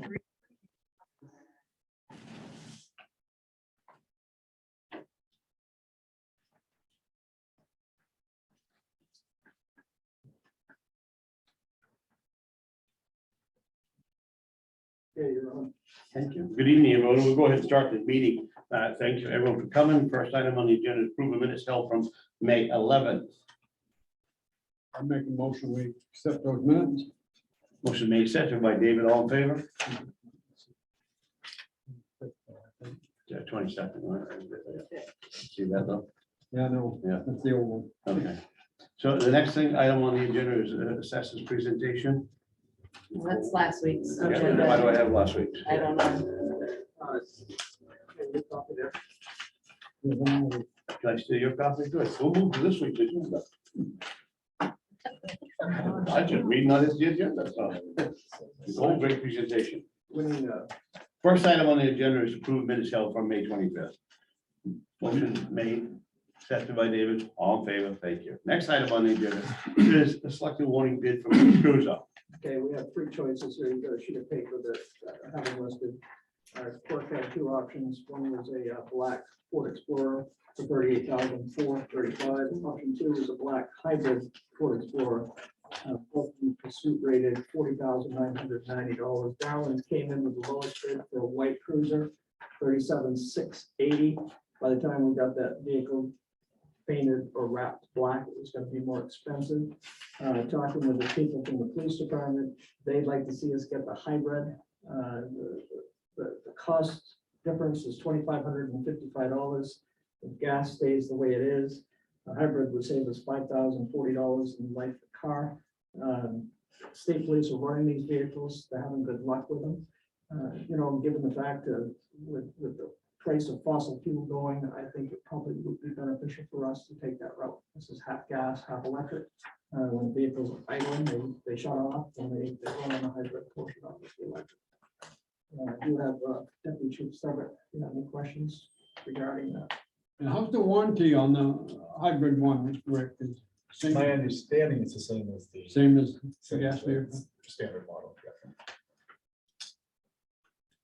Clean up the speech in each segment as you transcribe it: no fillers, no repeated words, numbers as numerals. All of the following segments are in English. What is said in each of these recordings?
Okay, you're on. Thank you. Good evening, everyone. We'll go ahead and start the meeting. Thank you, everyone, for coming. First item on the agenda is approval of minutes held from May 11th. I'll make a motion, we accept those minutes. Motion made, seconded by David. All in favor? Yeah, 22nd. See that though? Yeah, no, Yeah. that's the old one. Okay. So the next item on the agenda is assessors presentation. That's last week's Yeah, agenda. why do I have last week's? I don't know. Can I steal your copy? Good. We'll move to this week's agenda. I just reading on the agenda, so. It's all great presentation. First item on the agenda is approved minutes held from May 25th. Motion made, seconded by David, all in favor, thank you. Next item on the agenda is a selected warning bid for cruiser. Okay, we have three choices here. You got a sheet of paper that I have them listed. Clerk had two options. One was a black Ford Explorer for $38,435. Option two was a black hybrid Ford Explorer. Both in pursuit rated $40,990. Darwin's came in with the lowest bid for a white cruiser, $37,680. By the time we got that vehicle painted or wrapped black, it was going to be more expensive. Talking with the people from the police department, they'd like to see us get the hybrid. The cost difference is $2,555. If gas stays the way it is, a hybrid would save us $5,040 in life of the car. State police are running these vehicles. They're having good luck with them. Given the fact that with the price of fossil fuel going, I think it probably would be beneficial for us to take that route. This is half gas, half electric. When vehicles are idling, they shut off and they run on a hybrid portion of the electric. I do have Deputy Chief Stubbert. Do you have any questions regarding that? And how's the warranty on the hybrid one, Mr. Rick? Is same- My understanding is the same as the. Same as the same gas as the vehicle? Standard model. Yeah.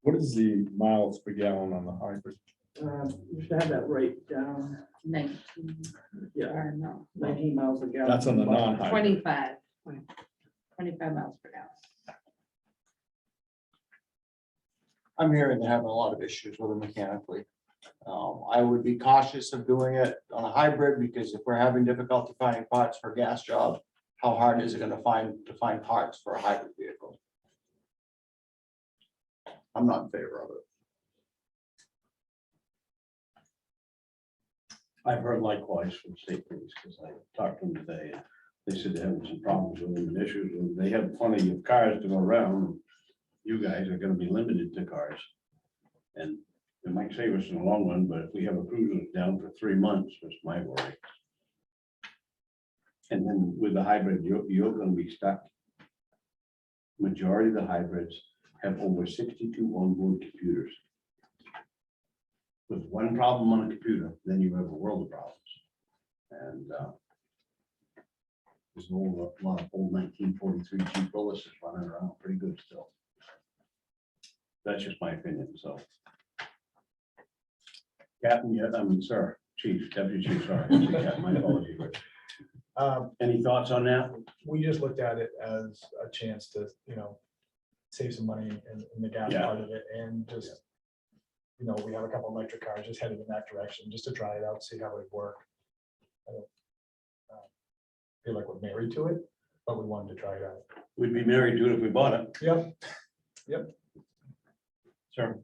What is the miles per gallon on the hybrid? You should have that right down. 19, Yeah, or no, 19 miles a gallon. That's on the non-hybrid. 25 miles per gallon. I'm hearing they're having a lot of issues with it mechanically. I would be cautious of doing it on a hybrid because if we're having difficulty finding parts for a gas job, how hard is it gonna find parts for a hybrid vehicle? I'm not in favor of it. I've heard likewise from state police, because I talked to them today, and they said they're having some problems with them and issues, and they have plenty of cars to go around. You guys are gonna be limited to cars. And it might save us in the long run, but if we have a cruiser down for 3 months, that's my worry. And then with the hybrid, you're gonna be stuck. Majority of the hybrids have over 62 onboard computers. With one problem on a computer, then you have a world of problems. And there's a lot of old 1943 Jeep Willis's running around pretty good still. That's just my opinion, so. Captain, yeah, I mean, sir, Chief, Deputy Chief, sorry, Captain, my apologies. Any thoughts on that? We just looked at it as a chance to, save some money in the gas Yeah. part of it and just, we have a couple electric cars just headed in that direction, just to try it out, see how it would work. I don't feel like we're married to it, but we wanted to try it out. We'd be married to it if we bought it. Yep. Sir.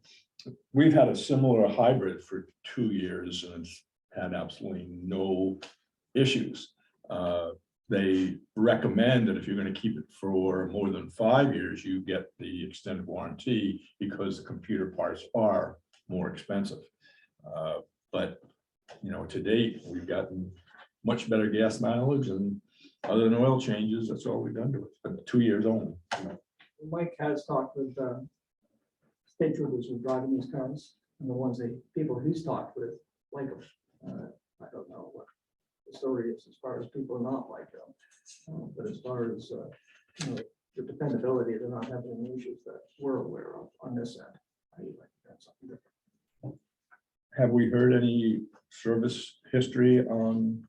We've had a similar hybrid for 2 years and it's had absolutely no issues. They recommend that if you're going to keep it for more than 5 years, you get the extended warranty because the computer parts are more expensive. But to date, we've gotten much better gas mileage, and other than oil changes, that's all we've done to it. But 2 years only. Mike has talked with state troopers who are driving these cars, and the people he's talked with like them. I don't know what the story is as far as people not like them, but as far as the dependability, they're not having any issues that we're aware of on this end. I would like to have something different. Have we heard any service history on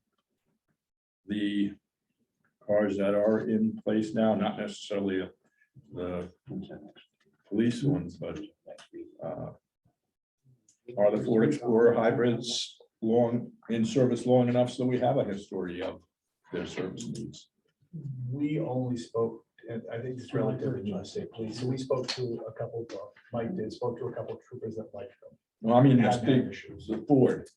the cars that are in place now? Not necessarily the police ones, but are the Ford Explorer hybrids in service long enough so we have a history of their service needs? We only spoke, and I think it's relatively new to state police, so we spoke to a couple, Mike did, spoke to a couple of troopers that liked them. Well, I mean, Have had the issues. Ford,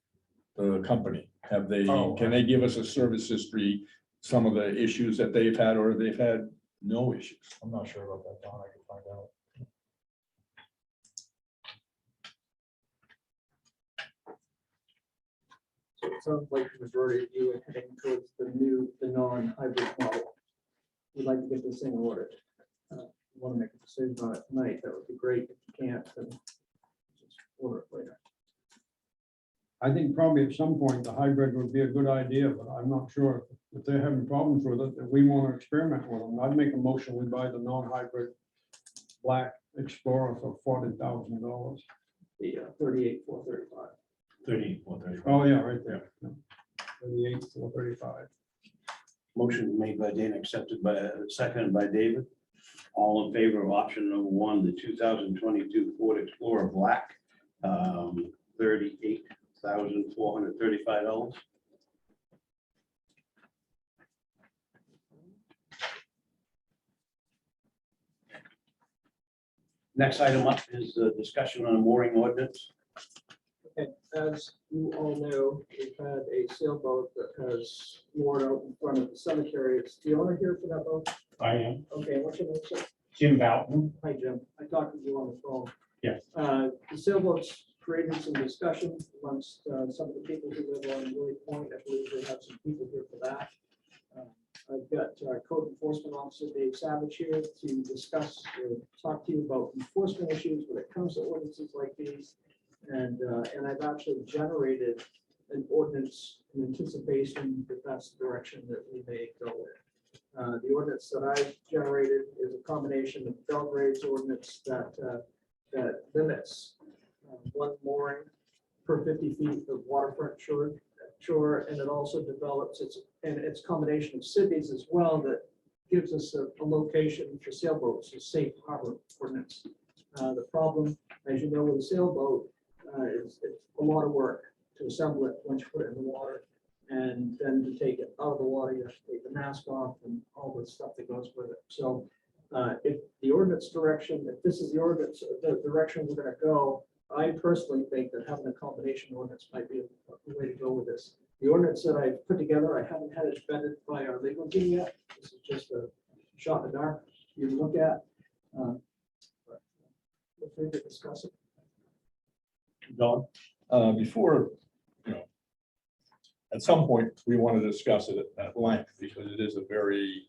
the company, have they, Oh. can they give us a service history, some of the issues that they've had, or they've had no issues? I'm not sure about that, Don, I can find out. So it sounds like the majority of you are heading towards the non-hybrid model. We'd like to get this thing ordered. Want to make a decision on it tonight, that would be great. If you can't, then just order it later. I think probably at some point the hybrid would be a good idea, but I'm not sure if they're having problems with it, that we want to experiment with them. I'd make a motion, we buy the non-hybrid black Explorer for $40,000. The 38,435. 34, Oh, yeah, right there. 38,435. Motion made by Dana, accepted by, seconded by David. All in favor of option number one, the 2022 Ford Explorer Black, $38,435. Next item up is the discussion on a mooring ordinance. Okay, as you all know, we've had a sailboat that has moored out in front of the cemetery. Is the owner here for that boat? I am Okay, what's your name, sir? Jim Boughton. Hi, Jim. I talked to you on the phone. Yes. The sailboats created some discussion amongst some of the people who live on Willie Point. I believe we have some people here for that. I've got our code enforcement officer, Dave Savage, here to discuss or talk to you about enforcement issues when it comes to ordinances like these. And I've actually generated an ordinance in anticipation that that's the direction that we may go in. The ordinance that I've generated is a combination of Belgrade's ordinance that limits one mooring per 50 feet of waterfront shore, and it also develops its combination of Sydney's as well that gives us a location for sailboats, a safe harbor ordinance. The problem, as you know, with a sailboat, it's a lot of work to assemble it once you put it in the water. And then to take it out of the water, you have to take the mask off and all the stuff that goes with it. So if the ordinance direction, if this is the ordinance, the direction we're going to go, I personally think that having a combination ordinance might be a way to go with this. The ordinance that I put together, I haven't had it vetted by our legal team yet. This is just a shot in the dark for you to look at. But feel free to discuss it. Don? Before, at some point, we want to discuss it at length because it is a very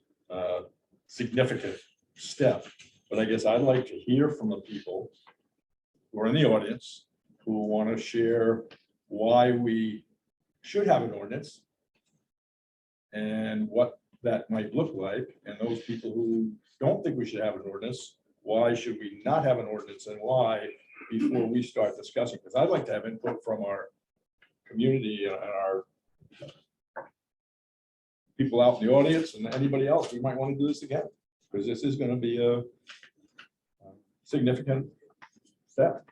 significant step. But I guess I'd like to hear from the people who are in the audience who want to share why we should have an ordinance and what that might look like. And those people who don't think we should have an ordinance, why should we not have an ordinance and why, before we start discussing? Because I'd like to have input from our community and our people out in the audience and anybody else. We might want to do this again because this is going to be a significant step.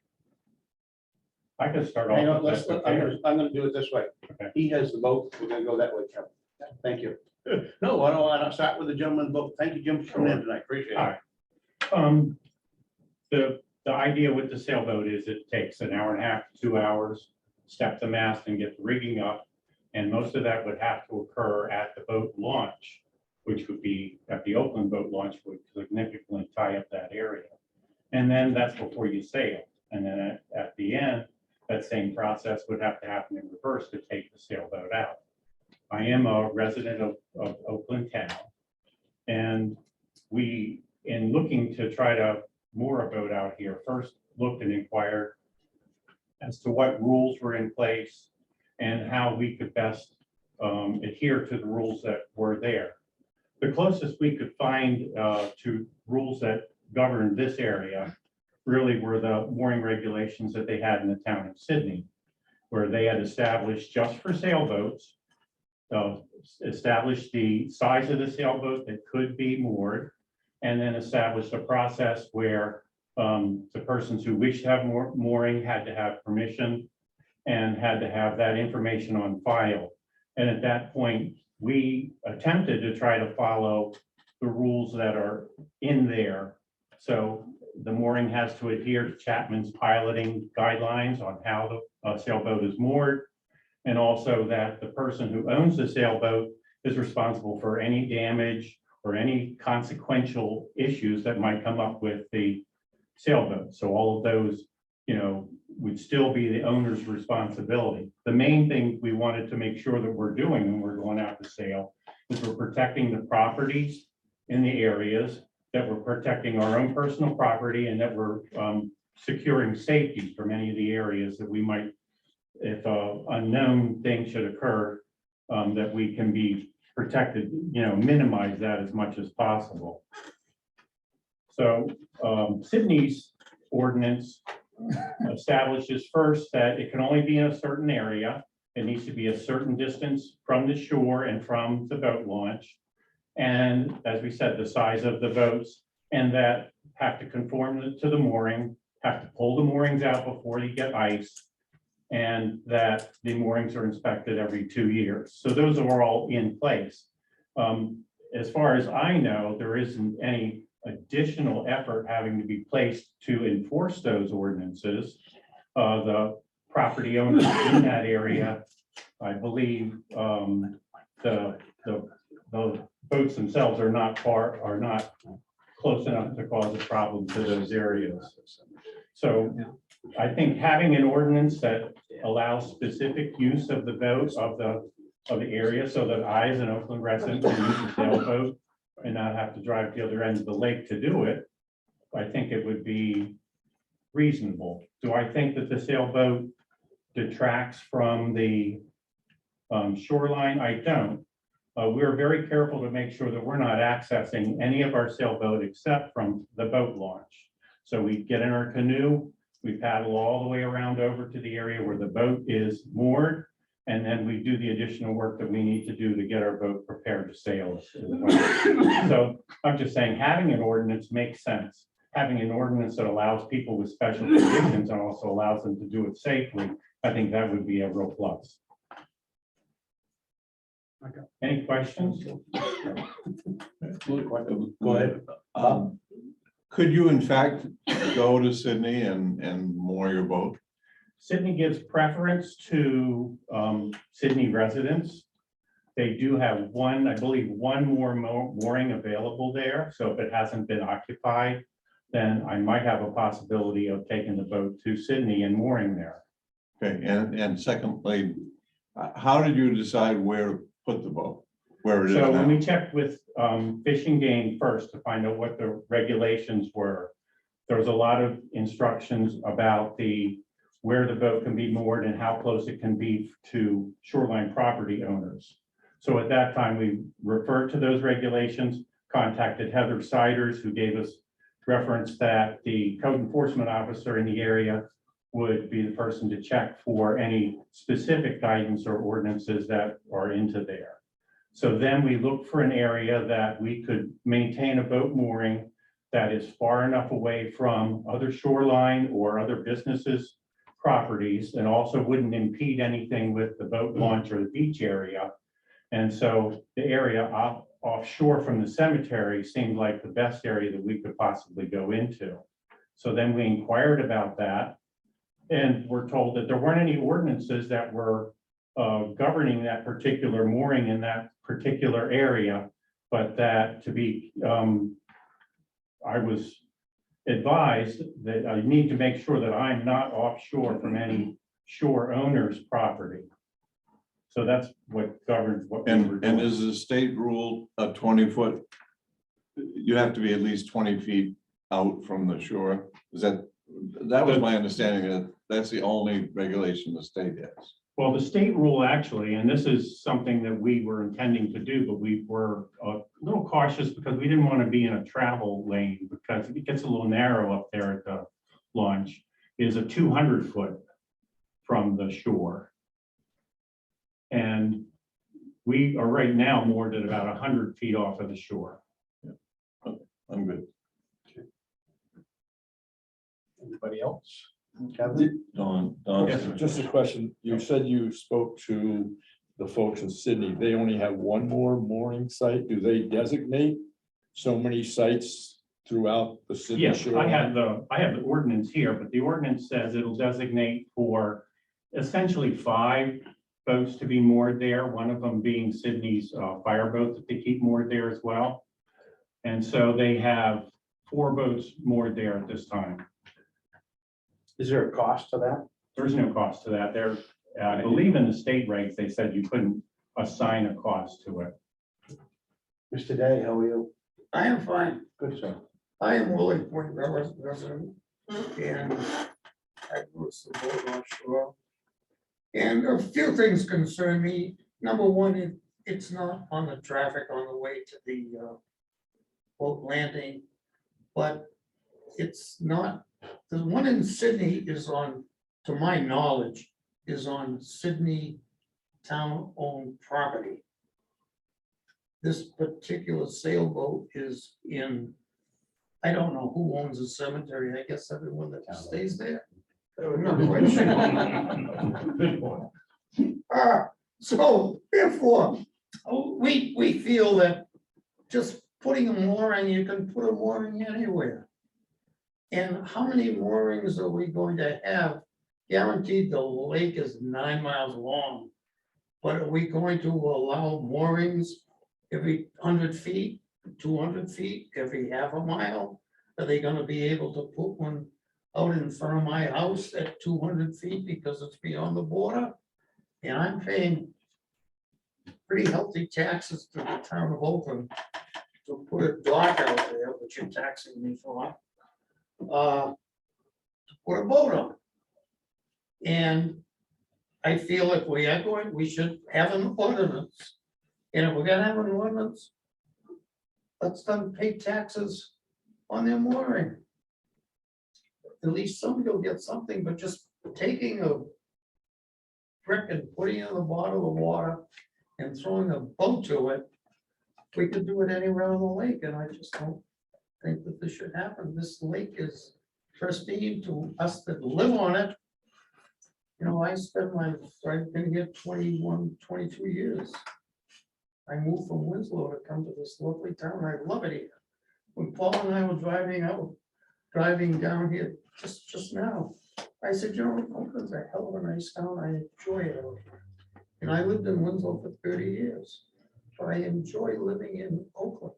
I could start Hang on, off. let's, I'm gonna do it this way. Okay. He has the vote, we're gonna go that way, Kevin. Thank you. No, I don't want to start with the gentleman vote. Thank you, Jim, for coming in tonight. Appreciate All it. right. The idea with the sailboat is it takes an hour and a half to 2 hours, step the mast and get the rigging up. And most of that would have to occur at the boat launch, which would be at the Oakland boat launch, would significantly tie up that area. And then that's before you sail. And then at the end, that same process would have to happen in reverse to take the sailboat out. I am a resident of Oakland town. And we, in looking to try to moor a boat out here, first looked and inquired as to what rules were in place and how we could best adhere to the rules that were there. the closest we could find to rules that govern this area really were the mooring regulations that they had in the town of Sydney, where they had established just for sailboats, established the size of the sailboat that could be moored, and then established a process where the persons who wished to have mooring had to have permission and had to have that information on file. And at that point, we attempted to try to follow the rules that are in there. So the mooring has to adhere to Chapman's piloting guidelines on how the sailboat is moored. And also that the person who owns the sailboat is responsible for any damage or any consequential issues that might come up with the sailboat. So all of those, would still be the owner's responsibility. The main thing we wanted to make sure that we're doing when we're going out to sail is we're protecting the properties in the areas, that we're protecting our own personal property, and that we're securing safety for many of the areas that we might, if a unknown thing should occur, that we can be protected, minimize that as much as possible. So Sydney's ordinance establishes first that it can only be in a certain area. It needs to be a certain distance from the shore and from the boat launch. And as we said, the size of the boats, and that have to conform to the mooring, have to pull the moorings out before you get ice, and that the moorings are inspected every 2 years. So those are all in place. As far as I know, there isn't any additional effort having to be placed to enforce those ordinances. The property owners in that area, I believe, the boats themselves are not close enough to cause a problem to those areas. So I think having an ordinance that allows specific use of the boat of the area, so that I, as an Oakland resident, can use the sailboat and not have to drive to the other end of the lake to do it, I think it would be reasonable. Do I think that the sailboat detracts from the shoreline? I don't. We're very careful to make sure that we're not accessing any of our sailboat except from the boat launch. So we get in our canoe, we paddle all the way around over to the area where the boat is moored, and then we do the additional work that we need to do to get our boat prepared to sail. So I'm just saying, having an ordinance makes sense. Having an ordinance that allows people with special conditions and also allows them to do it safely, I think that would be a real plus. Okay. Any questions? Go ahead. Could you in fact go to Sydney and moor your boat? Sydney gives preference to Sydney residents. They do have one, I believe, one more mooring available there. So if it hasn't been occupied, then I might have a possibility of taking the boat to Sydney and mooring there. Okay, and secondly, how did you decide where to put the boat? Where it is So when now? we checked with Fish and Game first to find out what the regulations were, there was a lot of instructions about where the boat can be moored and how close it can be to shoreline property owners. So at that time, we referred to those regulations, contacted Heather Siders, who gave us reference that the code enforcement officer in the area would be the person to check for any specific guidance or ordinances that are into there. So then we looked for an area that we could maintain a boat mooring that is far enough away from other shoreline or other businesses' properties, and also wouldn't impede anything with the boat launch or the beach area. And so the area offshore from the cemetery seemed like the best area that we could possibly go into. So then we inquired about that, and we're told that there weren't any ordinances that were governing that particular mooring in that particular area, but that to be, I was advised that I need to make sure that I'm not offshore from any shore owner's property. So that's what governs what we were And doing. is the state rule a 20-foot? You have to be at least 20 feet out from the shore. Is that was my understanding, that that's the only regulation the state has. Well, the state rule actually, and this is something that we were intending to do, but we were a little cautious because we didn't want to be in a travel lane because it gets a little narrow up there at the launch, is a 200-foot from the shore. And we are right now moored at about 100 feet off of the shore. I'm good. Anybody else? Don, Yes, just a question. You said you spoke to the folks in Sydney. They only have one more mooring site. Do they designate so many sites throughout the Sydney Yes, shore? I have the ordinance here, but the ordinance says it'll designate for essentially 5 boats to be moored there, one of them being Sydney's fireboat that they keep moored there as well. And so they have 4 boats moored there at this time. Is there a cost to that? There's no cost to that. There, I believe in the state regs, they said you couldn't assign a cost to it. Mr. Day, how are you? I am fine. Good, sir. I am Willie Point resident, and I was the boat offshore. And a few things concern me. Number one, it's not on the traffic on the way to the boat landing, but it's not, the one in Sydney is on, to my knowledge, is on Sydney town-owned property. This particular sailboat is in, I don't know who owns the cemetery, I guess everyone that stays there. I'm not quite sure. Good point. So therefore, we feel that just putting a mooring, you can put a mooring anywhere. And how many moorings are we going to have? Guaranteed the lake is 9 miles long. But are we going to allow moorings every 100 feet, 200 feet, every half a mile? Are they gonna be able to put one out in front of my house at 200 feet because it's beyond the border? And I'm paying pretty healthy taxes to the town of Oakland to put a dock out there, which you're taxing me for, to put a boat on. And I feel if we are going, we should have an ordinance. And if we're gonna have an ordinance, let's them pay taxes on their mooring. At least somebody will get something, but just taking a brick and putting it in a bottle of water and throwing a boat to it, we could do it anywhere on the lake, and I just don't think that this should happen. This lake is pristine to us that live on it. You know, I've been here 21, 22 years. I moved from Winslow to come to this lovely town. I love it here. When Paul and I were driving down here just now, I said, you know, Oakland's a hell of a nice town. I enjoy it over here. And I lived in Winslow for 30 years. But I enjoy living in Oakland.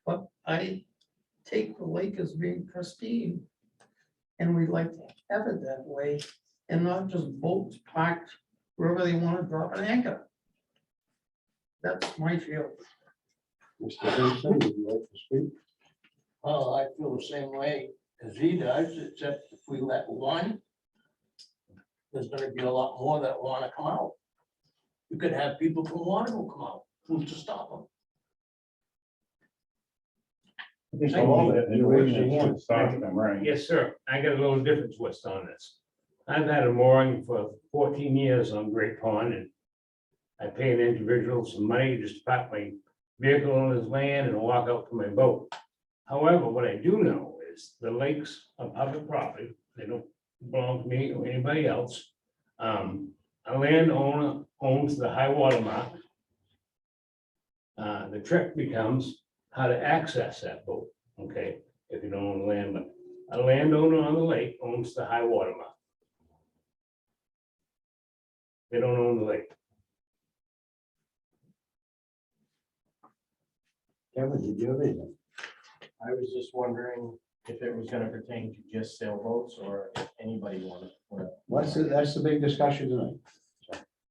But I take the lake as being pristine. And we'd like to have it that way and not just boats parked wherever they want to drop an anchor. That's my feeling. Mr. Vincent, would you like to speak? Oh, I feel the same way as he does, except if we let one, there's gonna be a lot more that wanna come out. You could have people from Waterville come out, who's to stop them? Stop them, right? Yes, sir. I got a little different twist on this. I've had a mooring for 14 years on Great Pond, and I pay an individual some money just to park my vehicle on his land and walk out to my boat. However, what I do know is the lakes are public property. They don't belong to me or anybody else. A landowner owns the high water mark. The trick becomes how to access that boat, okay? If you don't own the land, but a landowner on the lake owns the high water mark. They don't own the lake. Kevin, did you have anything? I was just wondering if it was gonna pertain to just sailboats or if anybody wanted. That's the big discussion tonight.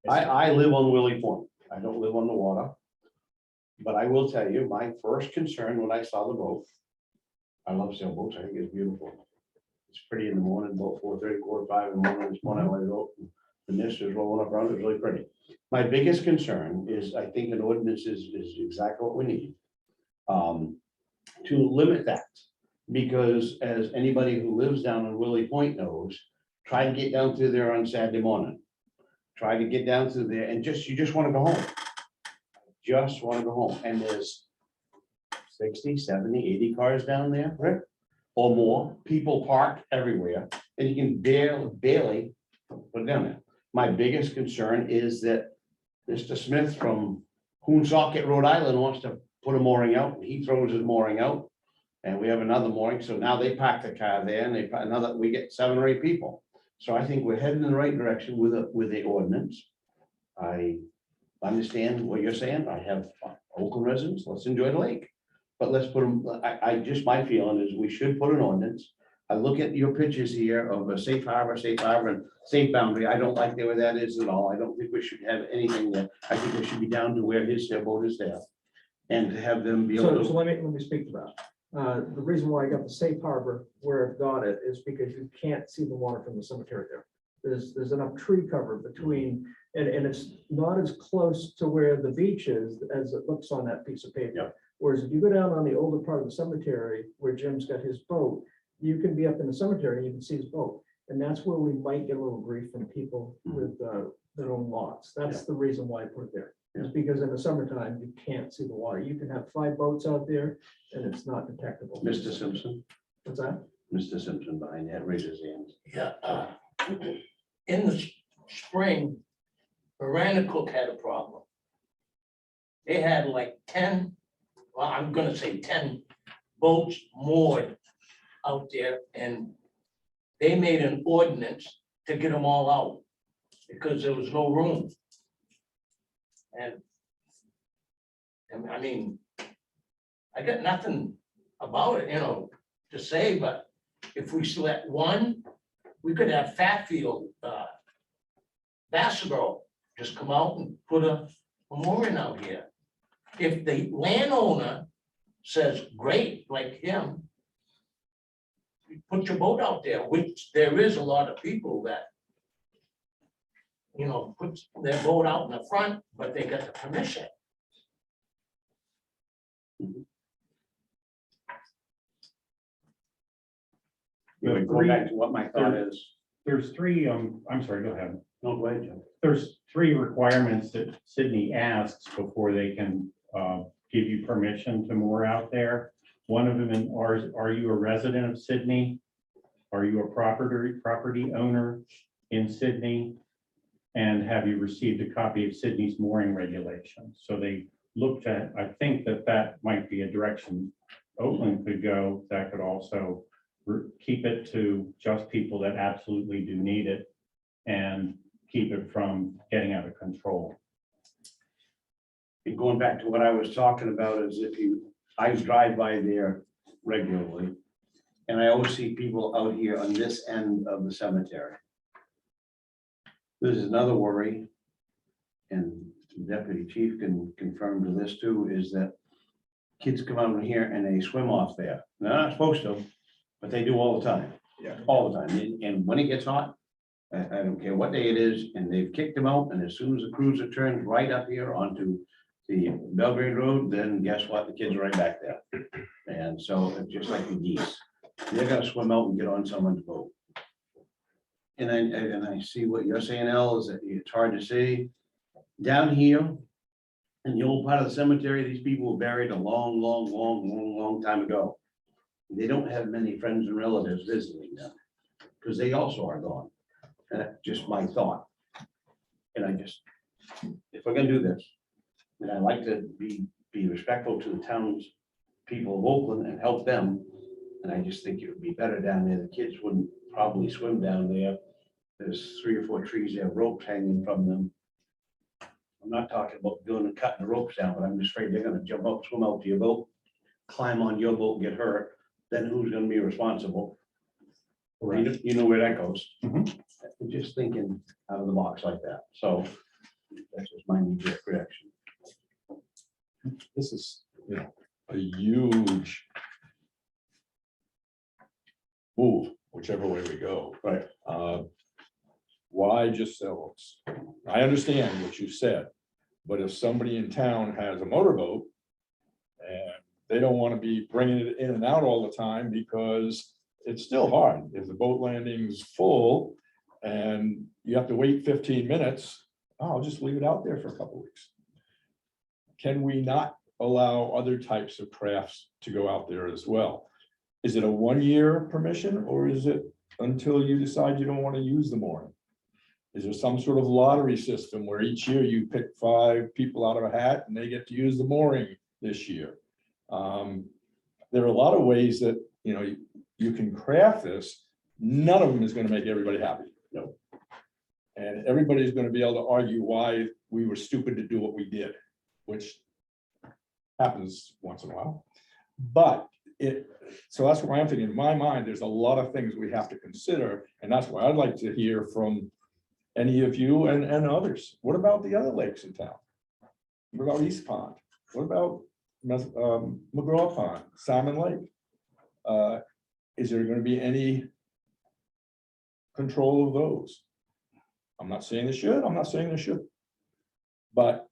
I live on Willie Point. I don't live on the water. But I will tell you, my first concern when I saw the boat, I love sailboats. I think it's beautiful. It's pretty in the morning, about 4:30, 4:05 in the morning. This morning I went out. The mist is rolling up around, it's really pretty. My biggest concern is, I think an ordinance is exactly what we need. To limit that, because as anybody who lives down in Willie Point knows, try to get down through there on Saturday morning. Try to get down through there and you just want to go home. Just want to go home, and there's 60, 70, 80 cars down there, Rick, or more, people parked everywhere, and you can barely put it down there. My biggest concern is that Mr. Smith from Woonsocket, Rhode Island wants to put a mooring out, and he throws his mooring out. And we have another mooring, so now they park the car there, and they, we get 7 or 8 people. So I think we're heading in the right direction with the ordinance. I understand what you're saying, I have Oakland residents, let's enjoy the lake. But let's put them, my feeling is we should put an ordinance. I look at your pictures here of a safe harbor, and safe boundary. I don't like where that is at all. I don't think we should have anything there. I think we should be down to where his sailboat is there. And to have them be able So to, let me speak to that. The reason why I got the safe harbor where I've got it is because you can't see the water from the cemetery there. There's enough tree cover between, and it's not as close to where the beach is as it looks on that piece of paper. Yeah. Whereas if you go down on the older part of the cemetery where Jim's got his boat, you can be up in the cemetery and you can see his boat. And that's where we might get a little grief from people with their own lots. That's the reason why I put it there. It's because in the summertime, you can't see the water. You can have 5 boats out there and it's not detectable. Mr. Simpson, What's that? Mr. Simpson behind that, raise his hand. Yeah, in the spring, Cook had a problem. They had like 10, well, I'm gonna say 10 boats moored out there, and they made an ordinance to get them all out because there was no room. And I mean, I got nothing about it, to say, but if we select one, we could have Fatfield, Bassboro just come out and put a mooring out here. If the landowner says, great, like him, put your boat out there, which there is a lot of people that, puts their boat out in the front, but they got the permission. Going back to what my thought is. There's 3, I'm sorry, go ahead. No, go ahead, Jim. There's 3 requirements that Sydney asks before they can give you permission to moor out there. One of them, are you a resident of Sydney? Are you a property owner in Sydney? And have you received a copy of Sydney's mooring regulations? So they looked at, I think that might be a direction Oakland could go. That could also keep it to just people that absolutely do need it and keep it from getting out of control. And going back to what I was talking about is I drive by there regularly. And I always see people out here on this end of the cemetery. There's another worry, and Deputy Chief can confirm to this too, is that kids come out in here and they swim off there. They're not supposed to, but they do all the time. Yeah. All the time. And when it gets hot, I don't care what day it is, and they've kicked them out, and as soon as the cruiser turns right up here onto the Belgrade Road, then guess what? The kids are right back there. And so it's just like the geese. They're gonna swim out and get on someone's boat. And I see what you're saying, Al, is that it's hard to see. Down here, in the old part of the cemetery, these people were buried a long time ago. They don't have many friends and relatives visiting them, because they also are gone. And that's just my thought. And if we're gonna do this, and I like to be respectful to the town's people of Oakland and help them. And I just think it would be better down there. The kids wouldn't probably swim down there. There's 3 or 4 trees, they have ropes hanging from them. I'm not talking about going and cutting the ropes down, but I'm just afraid they're gonna jump up, swim out to your boat, climb on your boat, get hurt. Then who's gonna be responsible? You know where that goes. I'm just thinking out of the box like that. So that's just my knee-jerk reaction. This is, a huge move, whichever way we go. Right. why just sell those? I understand what you said, but if somebody in town has a motorboat and they don't want to be bringing it in and out all the time because it's still hard. If the boat landing's full and you have to wait 15 minutes, I'll just leave it out there for a couple weeks. Can we not allow other types of crafts to go out there as well? Is it a 1-year permission or is it until you decide you don't want to use the mooring? Is there some sort of lottery system where each year you pick 5 people out of a hat and they get to use the mooring this year? There are a lot of ways that, you know, you can craft this. None of them is going to make everybody happy. No. And everybody's going to be able to argue why we were stupid to do what we did, which happens once in a while. But so that's why I'm thinking, in my mind, there's a lot of things we have to consider. And that's why I'd like to hear from any of you and others. What about the other lakes in town? What about East Pond? What about McGraw Pond, Salmon Lake? Is there going to be any control of those? I'm not saying they should, I'm not saying they should. But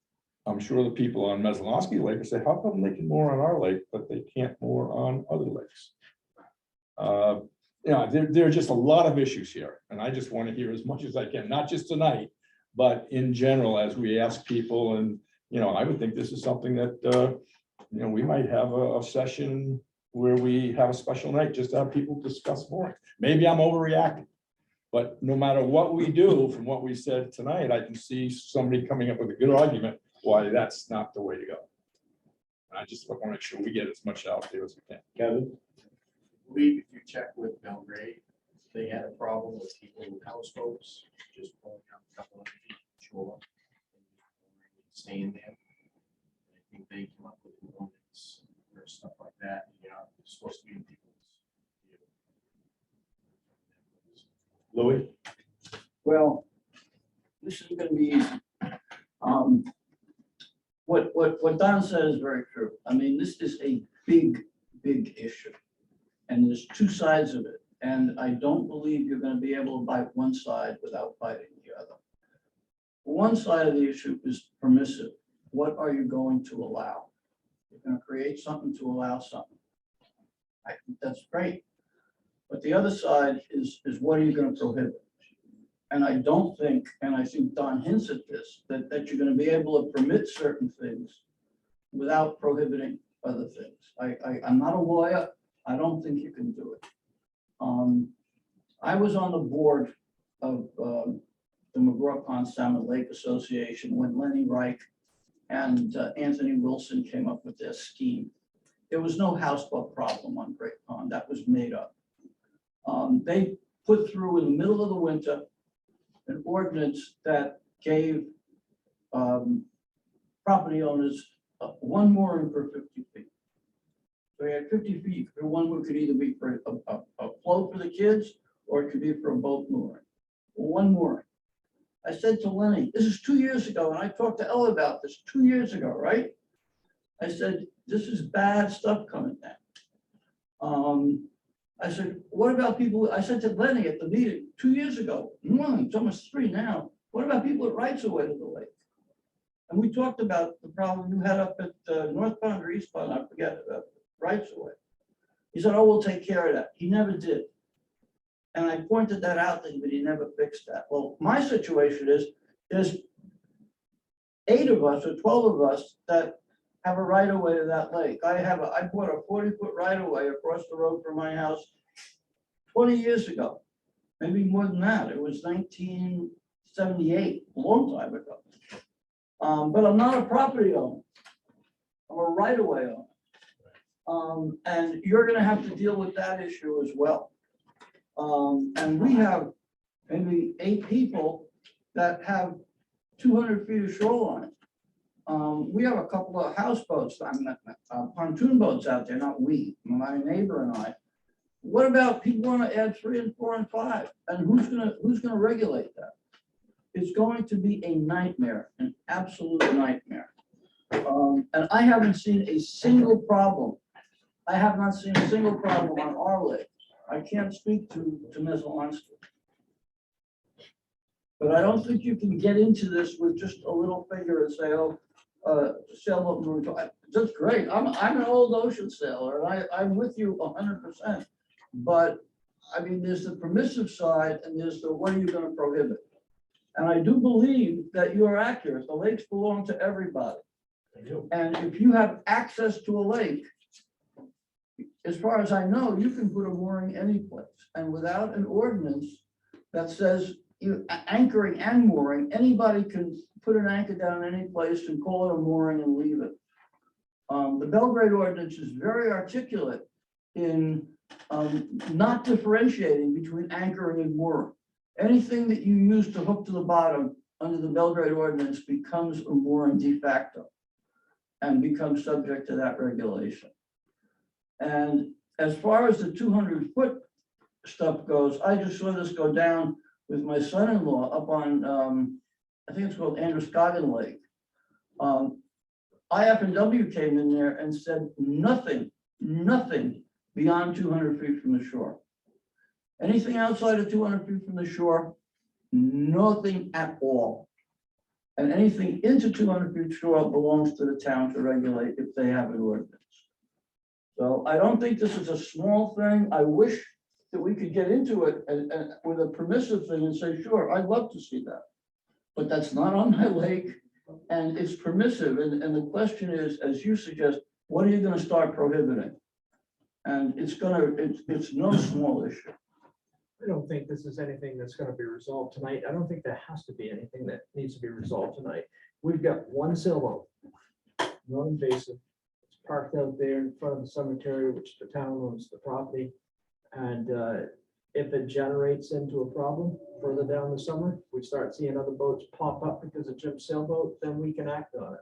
I'm sure the people on Mesolonsky Lake will say, how come they can moor on our lake, but they can't moor on other lakes? There are just a lot of issues here, and I just want to hear as much as I can, not just tonight, but in general, as we ask people. And, you know, I would think this is something that, you know, we might have a session where we have a special night just to have people discuss mooring. Maybe I'm overreacting. But no matter what we do, from what we said tonight, I can see somebody coming up with a good argument why that's not the way to go. And I just want to make sure we get as much out there as we can. Kevin? I believe if you check with Belgrade, they had a problem with people with houseboats just pulling out a couple of feet shore. Staying there. I think they came up with an ordinance or stuff like that. You know, it's supposed to be in people's. Louis? Well, this is gonna be easy. What Don said is very true. I mean, this is a big issue. And there's 2 sides of it. And I don't believe you're gonna be able to bite one side without biting the other. One side of the issue is permissive. What are you going to allow? You're gonna create something to allow something. I think that's great. But the other side is what are you going to prohibit? And I don't think, and I think Don hints at this, that you're going to be able to permit certain things without prohibiting other things. I'm not a lawyer. I don't think you can do it. I was on the board of the McGraw Pond Salmon Lake Association when Lenny Reich and Anthony Wilson came up with their scheme. There was no houseboat problem on Great Pond. That was made up. They put through in the middle of the winter an ordinance that gave property owners 1 mooring per 50 feet. So you had 50 feet for one who could either be for a float for the kids or it could be for a boat mooring. 1 mooring. I said to Lenny, this is 2 years ago, and I talked to Ella about this 2 years ago, right? I said, this is bad stuff coming down. I said, what about people? I said to Lenny at the meeting 2 years ago, it's almost 3 now. What about people that rights away to the lake? And we talked about the problem you had up at North Pond or East Pond, I forget, rights away. He said, oh, we'll take care of that. He never did. And I pointed that out to him, but he never fixed that. Well, my situation is, there's 8 of us or 12 of us that have a right of way to that lake. I bought a 40-foot right of way across the road from my house 20 years ago, maybe more than that. It was 1978, a long time ago. But I'm not a property owner. I'm a right of way owner. And you're going to have to deal with that issue as well. And we have maybe 8 people that have 200 feet of shoreline. We have a couple of houseboats, pontoon boats out there, not we, my neighbor and I. What about people want to add 3 and 4 and 5? And who's gonna regulate that? It's going to be a nightmare, an absolute nightmare. And I haven't seen a single problem. I have not seen a single problem on our lake. I can't speak to Mesolonsky. But I don't think you can get into this with just a little finger and say, oh, sailboat mooring. That's great. I'm an old ocean sailor and I'm with you 100%. But I mean, there's the permissive side and there's the what are you gonna prohibit? And I do believe that you are accurate. The lakes belong to everybody. And if you have access to a lake, as far as I know, you can put a mooring any place. And without an ordinance that says you anchoring and mooring, anybody can put an anchor down any place and call it a mooring and leave it. The Belgrade ordinance is very articulate in not differentiating between anchoring and mooring. Anything that you use to hook to the bottom under the Belgrade ordinance becomes a mooring de facto and becomes subject to that regulation. And as far as the 200-foot stuff goes, I just saw this go down with my son-in-law up on, I think it's called Androscoggin Lake. IF&W came in there and said nothing beyond 200 feet from the shore. Anything outside of 200 feet from the shore, nothing at all. And anything into 200 feet shore belongs to the town to regulate if they have an ordinance. So I don't think this is a small thing. I wish that we could get into it and with a permissive thing and say, sure, I'd love to see that. But that's not on my lake and it's permissive. And the question is, as you suggest, what are you going to start prohibiting? And it's no small issue. I don't think this is anything that's going to be resolved tonight. I don't think there has to be anything that needs to be resolved tonight. We've got one sailboat, non-invasive. It's parked out there in front of the cemetery, which the town owns the property. And if it generates into a problem further down the summer, we start seeing other boats pop up because of Jim's sailboat, then we can act on it.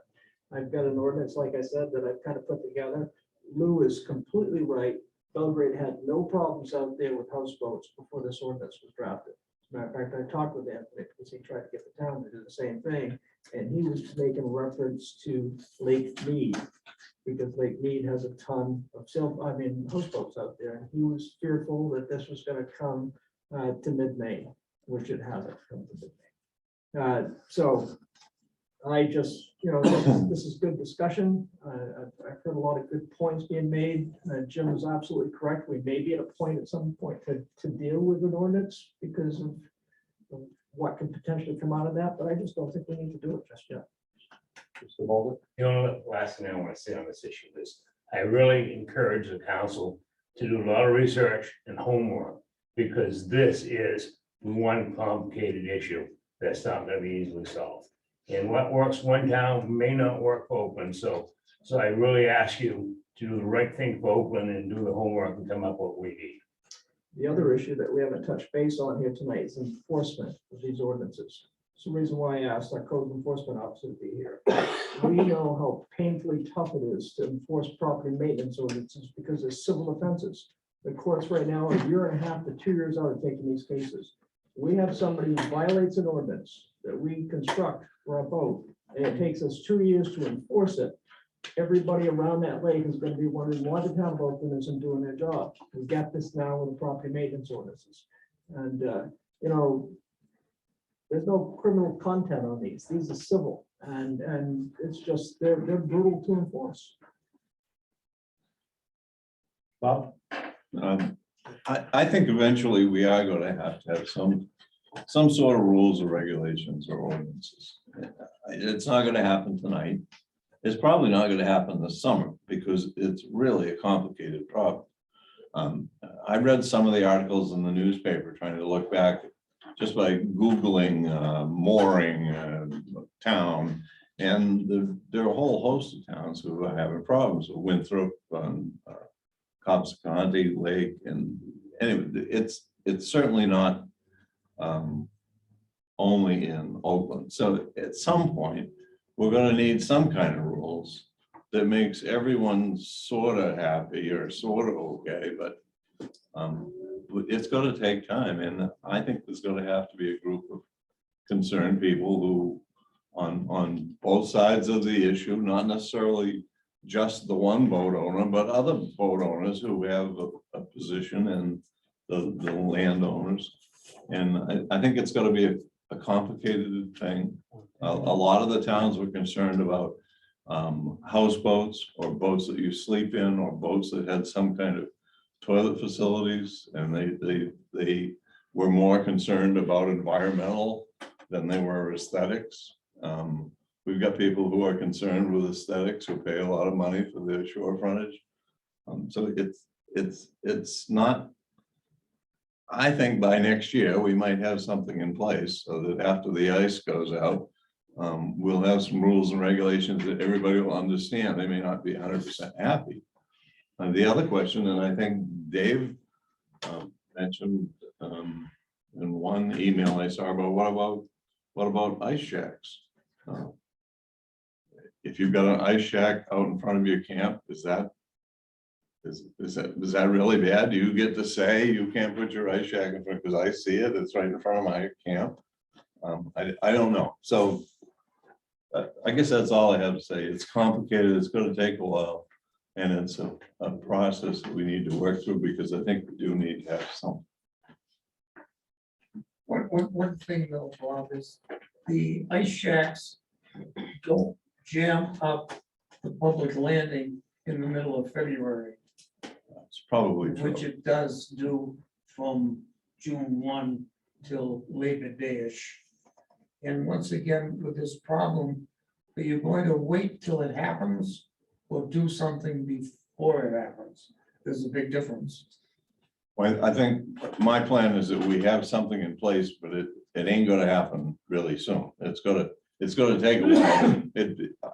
I've got an ordinance, like I said, that I've kind of put together. Lou is completely right. Belgrade had no problems out there with houseboats before this ordinance was drafted. As a matter of fact, I talked with Anthony because he tried to get the town to do the same thing. And he was making reference to Lake Mead because Lake Mead has a ton of houseboats out there. And he was fearful that this was going to come to mid-May, which it hasn't come to mid-May. So I just, this is good discussion. I've heard a lot of good points being made. Jim is absolutely correct. We may be at a point at some point to deal with an ordinance because of what could potentially come out of that, but I just don't think we need to do it just yet. The only last thing I want to say on this issue is I really encourage the council to do a lot of research and homework because this is one complicated issue that's not going to be easily solved. And what works one town may not work for Oakland. So I really ask you to do the right thing for Oakland and do the homework and come up with what we need. The other issue that we haven't touched base on here tonight is enforcement of these ordinances. It's the reason why I asked our code enforcement officer to be here. We know how painfully tough it is to enforce property maintenance ordinances because there's civil offenses. The courts right now are 1.5 years to 2 years out of taking these cases. We have somebody who violates an ordinance that we construct for a boat, and it takes us 2 years to enforce it. Everybody around that lake is going to be wondering why the town of Oakland isn't doing their job. We got this now with the property maintenance ordinances. And, there's no criminal content on these. These are civil and it's just, they're brutal to enforce. Bob? I think eventually we are going to have some sort of rules or regulations or ordinances. It's not going to happen tonight. It's probably not going to happen this summer because it's really a complicated problem. I read some of the articles in the newspaper trying to look back just by Googling mooring town, and there are a whole host of towns who are having problems with Winthrop, Copsconty Lake, and anyway, it's certainly not only in Oakland. So at some point, we're going to need some kind of rules that makes everyone sort of happy or sort of okay, but it's going to take time. And I think there's going to have to be a group of concerned people who on both sides of the issue, not necessarily just the one boat owner, but other boat owners who have a position in the landowners. And I think it's going to be a complicated thing. A lot of the towns were concerned about houseboats or boats that you sleep in or boats that had some kind of toilet facilities. And they were more concerned about environmental than they were aesthetics. We've got people who are concerned with aesthetics who pay a lot of money for their shore frontage. So it's not. I think by next year, we might have something in place so that after the ice goes out, we'll have some rules and regulations that everybody will understand. They may not be 100% happy. The other question, and I think Dave mentioned in one email I saw about what about ice shacks? If you've got an ice shack out in front of your camp, is that really bad? Do you get to say you can't put your ice shack in front? Because I see it, it's right in front of my camp. I don't know. So I guess that's all I have to say. It's complicated. It's going to take a while. And it's a process that we need to work through because I think we do need to have some. One thing though, Bob, is the ice shacks don't jam up the public landing in the middle of February, It's probably true. which it does do from June 1 till Labor Day-ish. And once again, with this problem, are you going to wait till it happens or do something before it happens? There's a big difference. Well, I think my plan is that we have something in place, but it ain't gonna happen really soon. It's gonna take a while.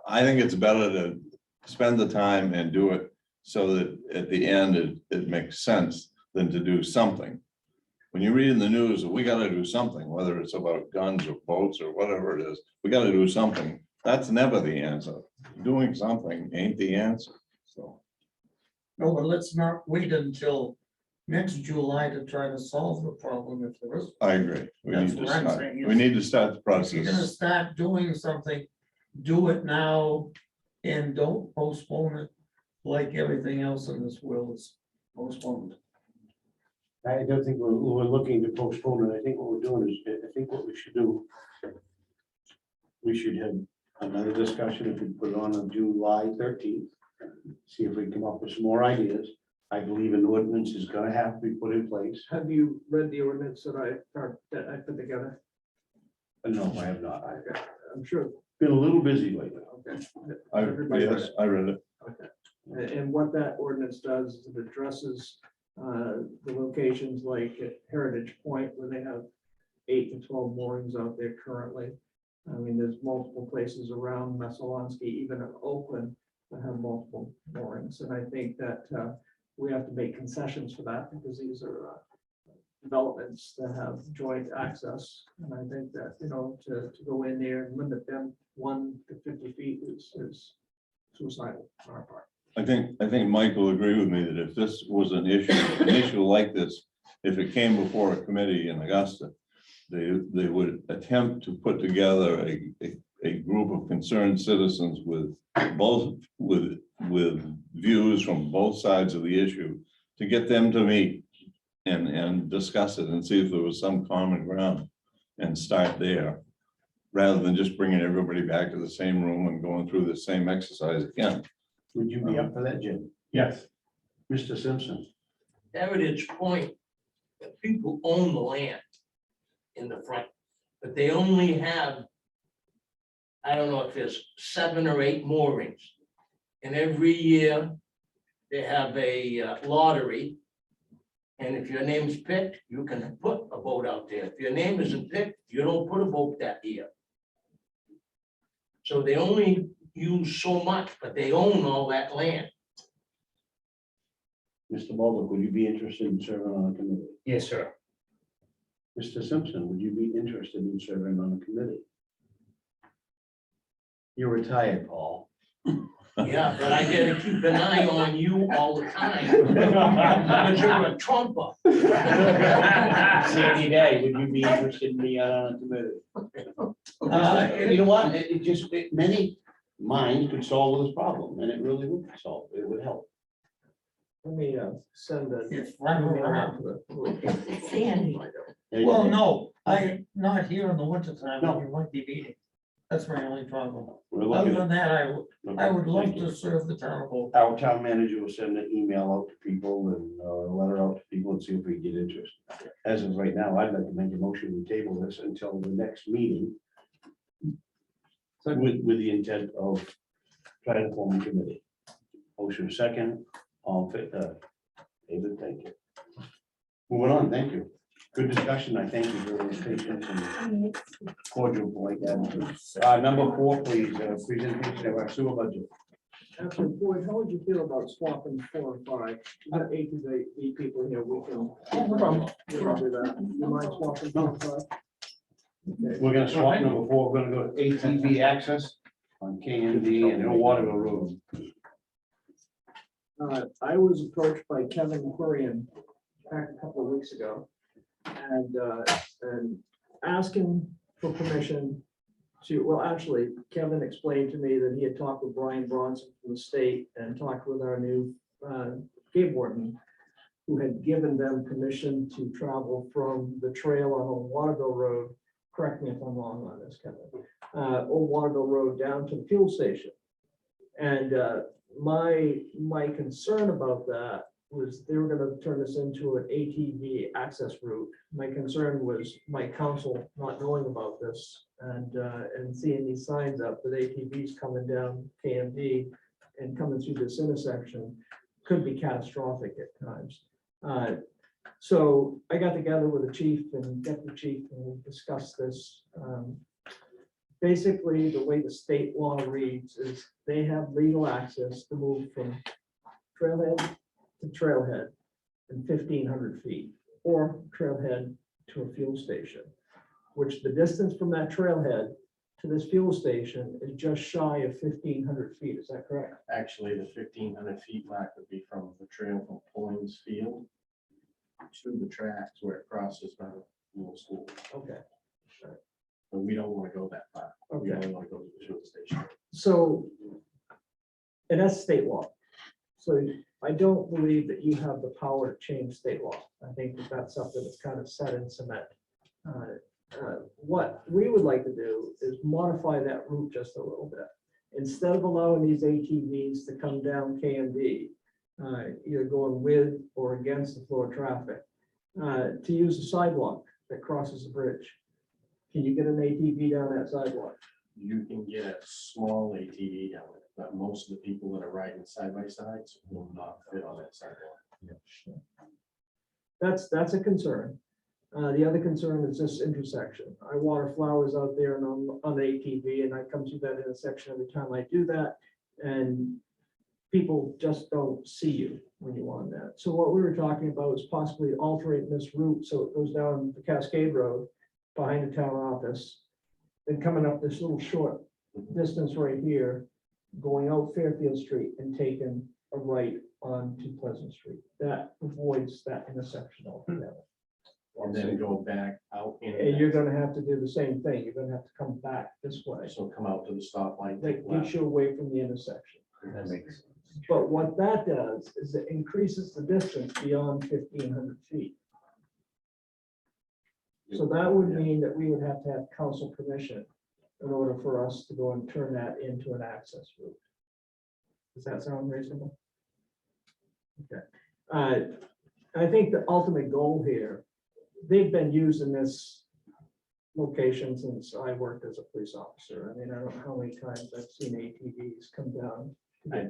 I think it's better to spend the time and do it so that at the end it makes sense than to do something. When you read in the news, we gotta do something, whether it's about guns or boats or whatever it is, we gotta do something. That's never the answer. Doing something ain't the answer, so. No, but let's not wait until next July to try to solve the problem if there is. I agree. That's what I'm saying. We need to start the If you're gonna process. start doing something, do it now and don't postpone it like everything else in this world is postponed. I don't think we're looking to postpone it. I think what we're doing is, I think what we should do, we should have another discussion if we put it on July 13th. See if we can come up with some more ideas. I believe an ordinance is gonna have to be put in place. Have you read the ordinance that I put together? No, I have not. I'm sure. Been a little busy lately. Okay. Yes, I read it. And what that ordinance does is it addresses the locations like at Heritage Point where they have 8 to 12 moorings out there currently. I mean, there's multiple places around Messalonski, even in Oakland, that have multiple moorings. And I think that we have to make concessions for that because these are developments that have joint access. And I think that, to go in there and limit them 1 to 50 feet is suicidal on our part. I think Mike will agree with me that if this was an issue like this, if it came before a committee in Augusta, they would attempt to put together a group of concerned citizens with views from both sides of the issue to get them to meet and discuss it and see if there was some common ground and start there, rather than just bringing everybody back to the same room and going through the same exercise again. Would you be up for that, Jim? Yes. Mr. Simpson? Heritage Point, the people own the land in the front, but they only have, I don't know if there's 7 or 8 moorings. And every year they have a lottery. And if your name's picked, you can put a boat out there. If your name isn't picked, you don't put a boat that year. So they only use so much, but they own all that land. Mr. Baldwin, would you be interested in serving on a committee? Yes, sir. Mr. Simpson, would you be interested in serving on a committee? You're retired, Paul. Yeah, but I gotta keep an eye on you all the time. Because you're a trumper. Sandy Day, would you be interested in being on a committee? You know what, many minds could solve this problem, and it really would solve, it would help. Let me send a. It's running around. Sandy. Well, no, I'm not here in the winter time, No. you might be meeting. That's my only problem. We're Other looking than that, I would love Thank you. to serve the town of Oakland. Our town manager will send an email out to people and a letter out to people and see if we get interest. As of right now, I'd like to make a motion to table this until the next meeting. With the intent of trying to form a committee. Motion second, all fit, David, thank you. Moving on, thank you. Good discussion. I thank you for your patience and cordial like that. Number 4, please, presentation of our sewer budget. Actually, Boyd, how would you feel about swapping 4 and 5? You got 8 of the 8 people here, we can. No problem. We can do that. You mind swapping 4 and 5? Okay. We're gonna swap number 4, we're gonna go to ATV access on KMD and Hill Waterville Road. I was approached by Kevin Quirian back a couple of weeks ago and asking for permission to, well, actually, Kevin explained to me that he had talked with Brian Bronson from the state and talked with our new game warden, who had given them permission to travel from the trail on Old Waterville Road, correct me if I'm wrong on this, Kevin, Old Waterville Road down to the fuel station. And my concern about that was they were gonna turn this into an ATV access route. My concern was my council not knowing about this and seeing these signs up with ATVs coming down KMD and coming through this intersection could be catastrophic at times. So I got together with the chief and deputy chief and we discussed this. Basically, the way the state law reads is they have legal access to move from trailhead to trailhead in 1,500 feet, or trailhead to a fuel station, which the distance from that trailhead to this fuel station is just shy of 1,500 feet. Is that correct? Actually, the 1,500 feet mark would be from the trail from Pullings Field to the tracks where it crosses by the middle school. Okay. But we don't want to go that far. We Okay. only want to go to the fuel station. So, and that's state law. So I don't believe that you have the power to change state law. I think that that's something that's kind of set in cement. What we would like to do is modify that route just a little bit. Instead of allowing these ATVs to come down KMD, either going with or against the flow of traffic, to use a sidewalk that crosses the bridge. Can you get an ATV down that sidewalk? You can get a small ATV down it, but most of the people that are riding side by sides will not fit on that sidewalk. That's a concern. The other concern is this intersection. I water flowers out there and on the ATV, and I come through that intersection every time I do that. And people just don't see you when you're on that. So what we were talking about is possibly altering this route so it goes down the Cascade Road behind the town office, then coming up this little short distance right here, going out Fairfield Street and taking a right onto Pleasant Street. That avoids that intersection altogether. And then go back out. And you're gonna have to do the same thing. You're gonna have to come back this way. So come out to the stoplight. That gets you away from the intersection. That makes sense. But what that does is it increases the distance beyond 1,500 feet. So that would mean that we would have to have council permission in order for us to go and turn that into an access route. Does that sound reasonable? Okay. I think the ultimate goal here, they've been using this location since I worked as a police officer. I mean, I don't know how many times I've seen ATVs come down.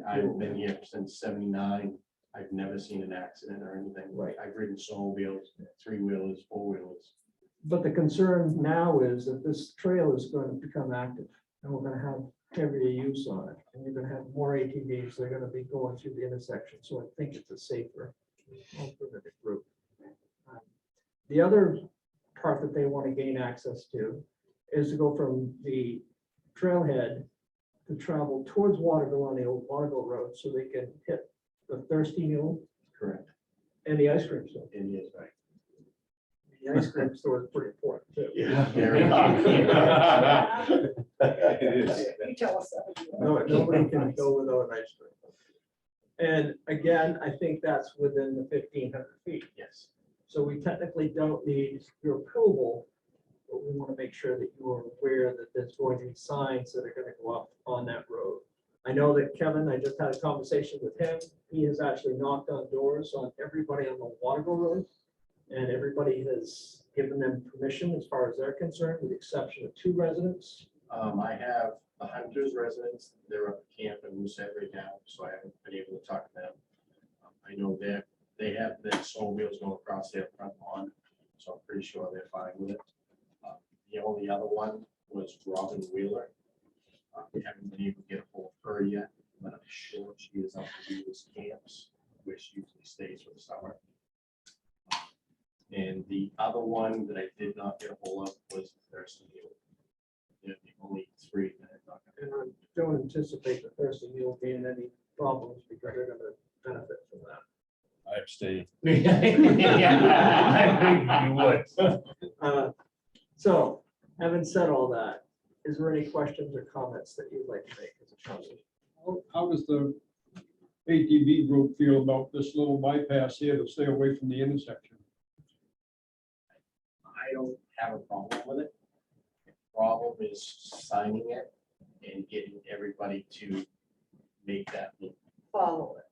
I've been here since '79. I've never seen an accident or anything. Right. I've ridden snowmobiles, 3-wheelers, 4-wheelers. But the concern now is that this trail is going to become active and we're going to have heavier use on it. And you're going to have more ATVs. They're going to be going through the intersection. So I think it's a safer alternative route. The other part that they want to gain access to is to go from the trailhead to travel towards Waterville on the old Waterville Road so they can hit the Thirsty Mule Correct. and the ice cream store. It is, right. The ice cream store is pretty important too. Yeah. It is. You tell us that. No, nobody can go without an ice cream. And again, I think that's within the 1,500 feet. Yes. So we technically don't need your approval but we want to make sure that you are aware that there's going to be signs that are going to go up on that road. I know that Kevin, I just had a conversation with him. He has actually knocked on doors on everybody on the Waterville Road. And everybody has given them permission as far as they're concerned, with the exception of 2 residents. I have the Hunters residents, they're up at camp in Moosehead right now, so I haven't been able to talk to them. I know they have their snowmobiles going across their front lawn, so I'm pretty sure they're fine with it. The only other one was Robin Wheeler. We haven't been able to get a hold of her yet, but I'm sure she is up to Wheeler's camps, where she usually stays for the summer. And the other one that I did not get a hold of was Thurston Hill. They're the only 3 that I not. And I don't anticipate the Thurston Mule being any problems because they're going to benefit from that. I abstain. I think you would. So, having said all that, is there any questions or comments that you'd like to make as a council? How does the ATV group feel about this little bypass here to stay away from the intersection? I don't have a problem with it. The problem is signing it and getting everybody to make that loop. Follow it.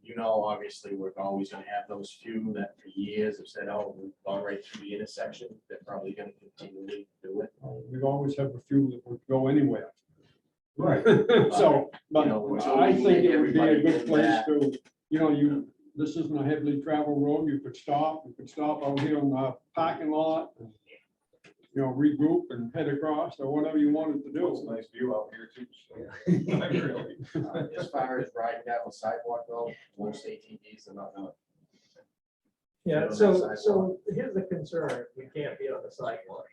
You know, obviously, we're always gonna have those few that for years have said, oh, we've gone right through the intersection. They're probably gonna continually do it. We've always have a few that would go anywhere. Right. So, but You know, until I we think get it would be a everybody good in place that- to, this isn't a heavily traveled road. You could stop out here in the parking lot. And, regroup and head across or whatever you wanted to do. Nice view out here too. As far as riding down the sidewalk though, most ATVs are not gonna. Yeah, Yeah, so, sidewalk. so here's the concern, we can't be on the sidewalk.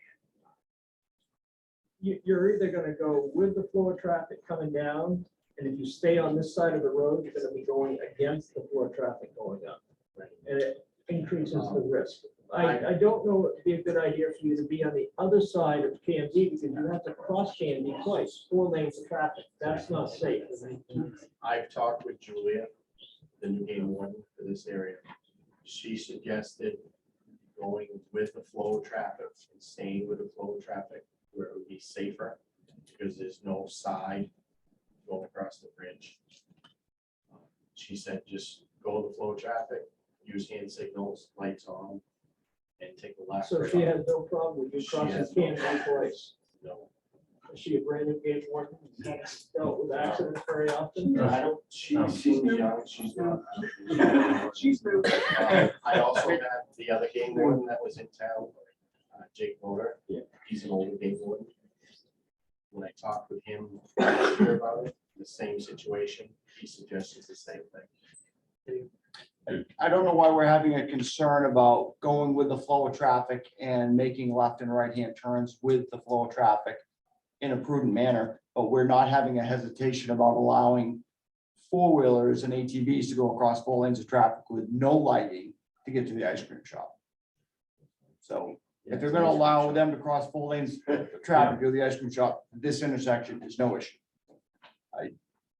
You're either gonna go with the flow of traffic coming down, and if you stay on this side of the road, you're gonna be going against the flow of traffic going up. And it increases the risk. I don't know, it'd be a good idea for you to be on the other side of KMD, because you have to cross KMD twice, 4 lanes of traffic, that's not safe. I've talked with Julia, the new game warden for this area. She suggested going with the flow of traffic and staying with the flow of traffic where it would be safer because there's no side going across the bridge. She said, just go with the flow of traffic, use hand signals, lights on, and take the left. So she has no problem with you She crossing has no KMD twice. No. Is she a brand new game warden? Has dealt with accidents very often? I don't, she seems young, she's not. She's new. I also had the other game warden that was in town, Jake Motor. Yeah. He's an older game warden. When I talked with him last year about it, the same situation, he suggested the same thing. I don't know why we're having a concern about going with the flow of traffic and making left and right hand turns with the flow of traffic in a prudent manner, but we're not having a hesitation about allowing 4-wheelers and ATVs to go across 4 lanes of traffic with no lighting to get to the ice cream shop. So if they're gonna allow them to cross 4 lanes of traffic to the ice cream shop, this intersection is no issue. I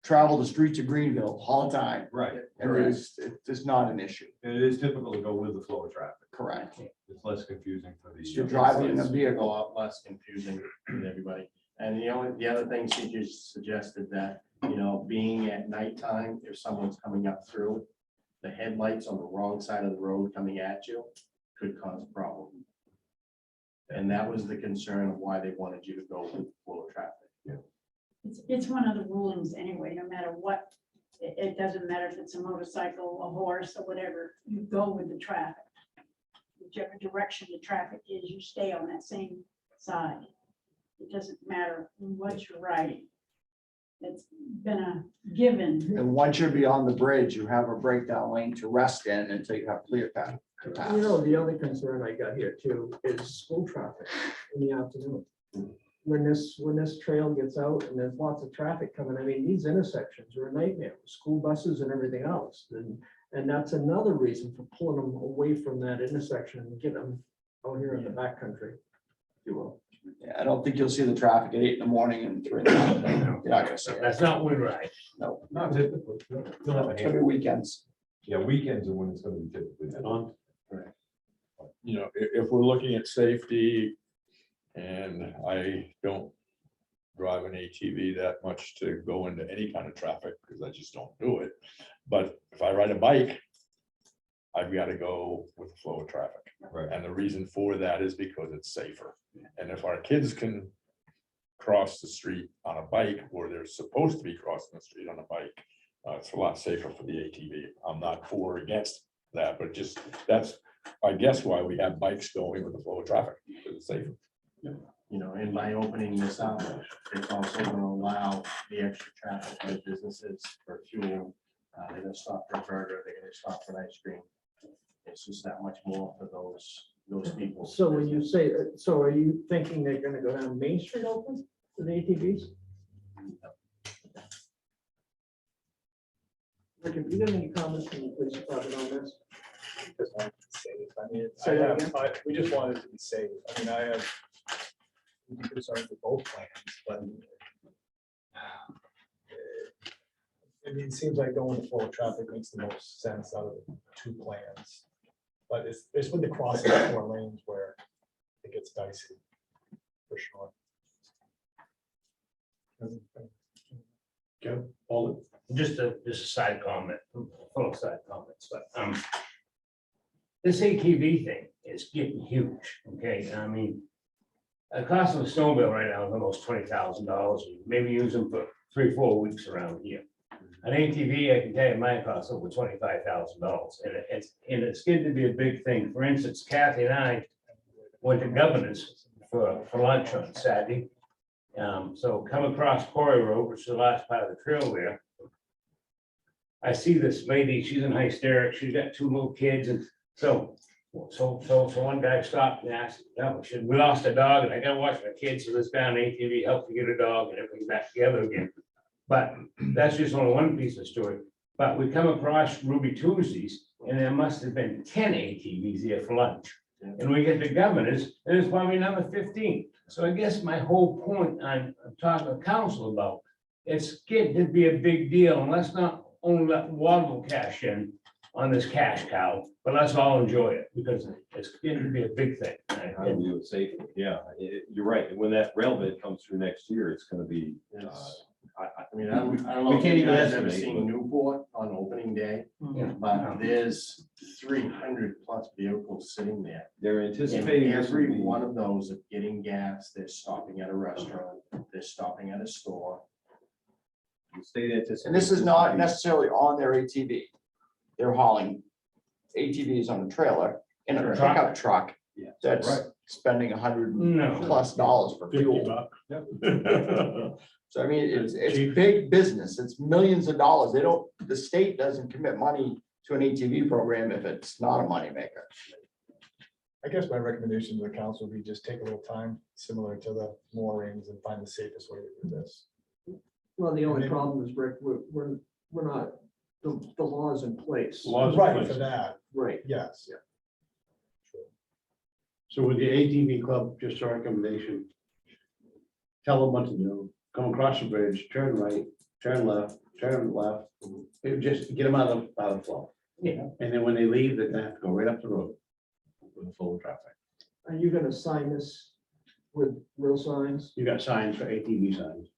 travel the streets of Greenville all the time, Right, and it's not an issue. and it is typical to go with the flow of traffic. Correct. It's less confusing for the. You're driving in a It's a vehicle. lot less confusing with everybody. And the other thing she just suggested that, being at nighttime, if someone's coming up through, the headlights on the wrong side of the road coming at you could cause a problem. And that was the concern of why they wanted you to go with the flow of traffic. It's one of the rulings anyway, no matter what. It doesn't matter if it's a motorcycle, a horse, or whatever, you go with the traffic. Whichever direction the traffic is, you stay on that same side. It doesn't matter what you're riding. It's been a given. And once you're beyond the bridge, you have a breakdown lane to rest in until you have clear path. to pass. The other concern I got here too is school traffic in the afternoon. When this trail gets out and there's lots of traffic coming, I mean, these intersections are a nightmare, with school buses and everything else. And that's another reason for pulling them away from that intersection and getting them out here in the backcountry, if you will. Yeah, I don't think you'll see the traffic at 8 in the morning and 3 in the afternoon. You're not gonna see it. That's not wind ride. No, Not typically. You'll have a it's gonna be handful. weekends. Yeah, weekends are when it's gonna be typically. that. Correct. you know, if we're looking at safety, and I don't drive an ATV that much to go into any kind of traffic, because I just don't do it. But if I ride a bike, I've got to go with the flow of traffic. Right. And the reason for that is because it's safer. And if our kids can cross the street on a bike, or they're supposed to be crossing the street on a bike, it's a lot safer for the ATV. I'm not for or against that, but just, that's, I guess, why we have bikes going with the flow of traffic, because it's safer. You know, and by opening this up, it's also gonna allow the extra traffic for businesses for fuel. They're gonna stop for a burger, they're gonna stop for an ice cream. It's just that much more for those people. So when you say, so are you thinking they're gonna go down Main Street open for the ATVs? Rick, have you got any comments from the police department on this? Just wanted to say this. I mean, Say that we just wanted to be safe. I mean, I have concerns with both plans, but I mean, it seems like going with flow of traffic makes the most sense out of the two plans. But it's with the crossing of 4 lanes where it gets dicey, for sure. Joe, Paul, Just a side comment, full of side comments, but, this ATV thing is getting huge, okay? I mean, the cost of a snowmobile right now is almost $20,000. Maybe use them for 3-4 weeks around here. An ATV, I can tell you, mine costs over $25,000, and it's getting to be a big thing. For instance, Kathy and I went to Governor's for lunch on Saturday. So come across Quarry Road, which is the last part of the trail there. I see this lady, she's in hysterics, she's got 2 little kids, and so one guy stopped and asked, we lost a dog, and I gotta watch my kids, so this guy on ATV helped to get a dog, and everything's back together again. But that's just only one piece of story. But we come across Ruby Tuesdays, and there must have been 10 ATVs here for lunch. And we get to Governor's, and there's probably another 15. So I guess my whole point I'm talking to council about, it's getting to be a big deal, and let's not only let Waddle cash in on this cash cow, but let's all enjoy it, because it's getting to be a big thing. How do we do it safely? Yeah, you're right. And when that rail bid comes through next year, it's gonna be, I mean, I don't know We if can't you even guys ever estimate, seen Newport on opening day, Yeah. but there's 300+ vehicles sitting there. they're And anticipating. this will every be- one of those are getting gas, they're stopping at a restaurant, they're stopping at a store. the state anticipates. And this is not necessarily on their ATV. They're hauling ATVs on a trailer in a Correct. pickup truck. Yeah. That's Right. spending $100+ No. for 50 fuel. bucks. So I mean, it's big business. It's millions of dollars. They don't, the state doesn't commit money to an ATV program if it's not a moneymaker. I guess my recommendation to the council would be just take a little time, similar to the moorings, and find the safest way to do this. Well, the only problem is, Rick, we're not, the law's in place. Laws in Right, place. for that, Right. yes. So with the ATV club, just a recommendation. Tell them what to do, come across the bridge, turn right, turn left, just get them out of the flow. Yeah. And then when they leave, they're gonna have to go right up the road with the flow of traffic. Are you gonna sign this with real signs? You got signs for ATV signs.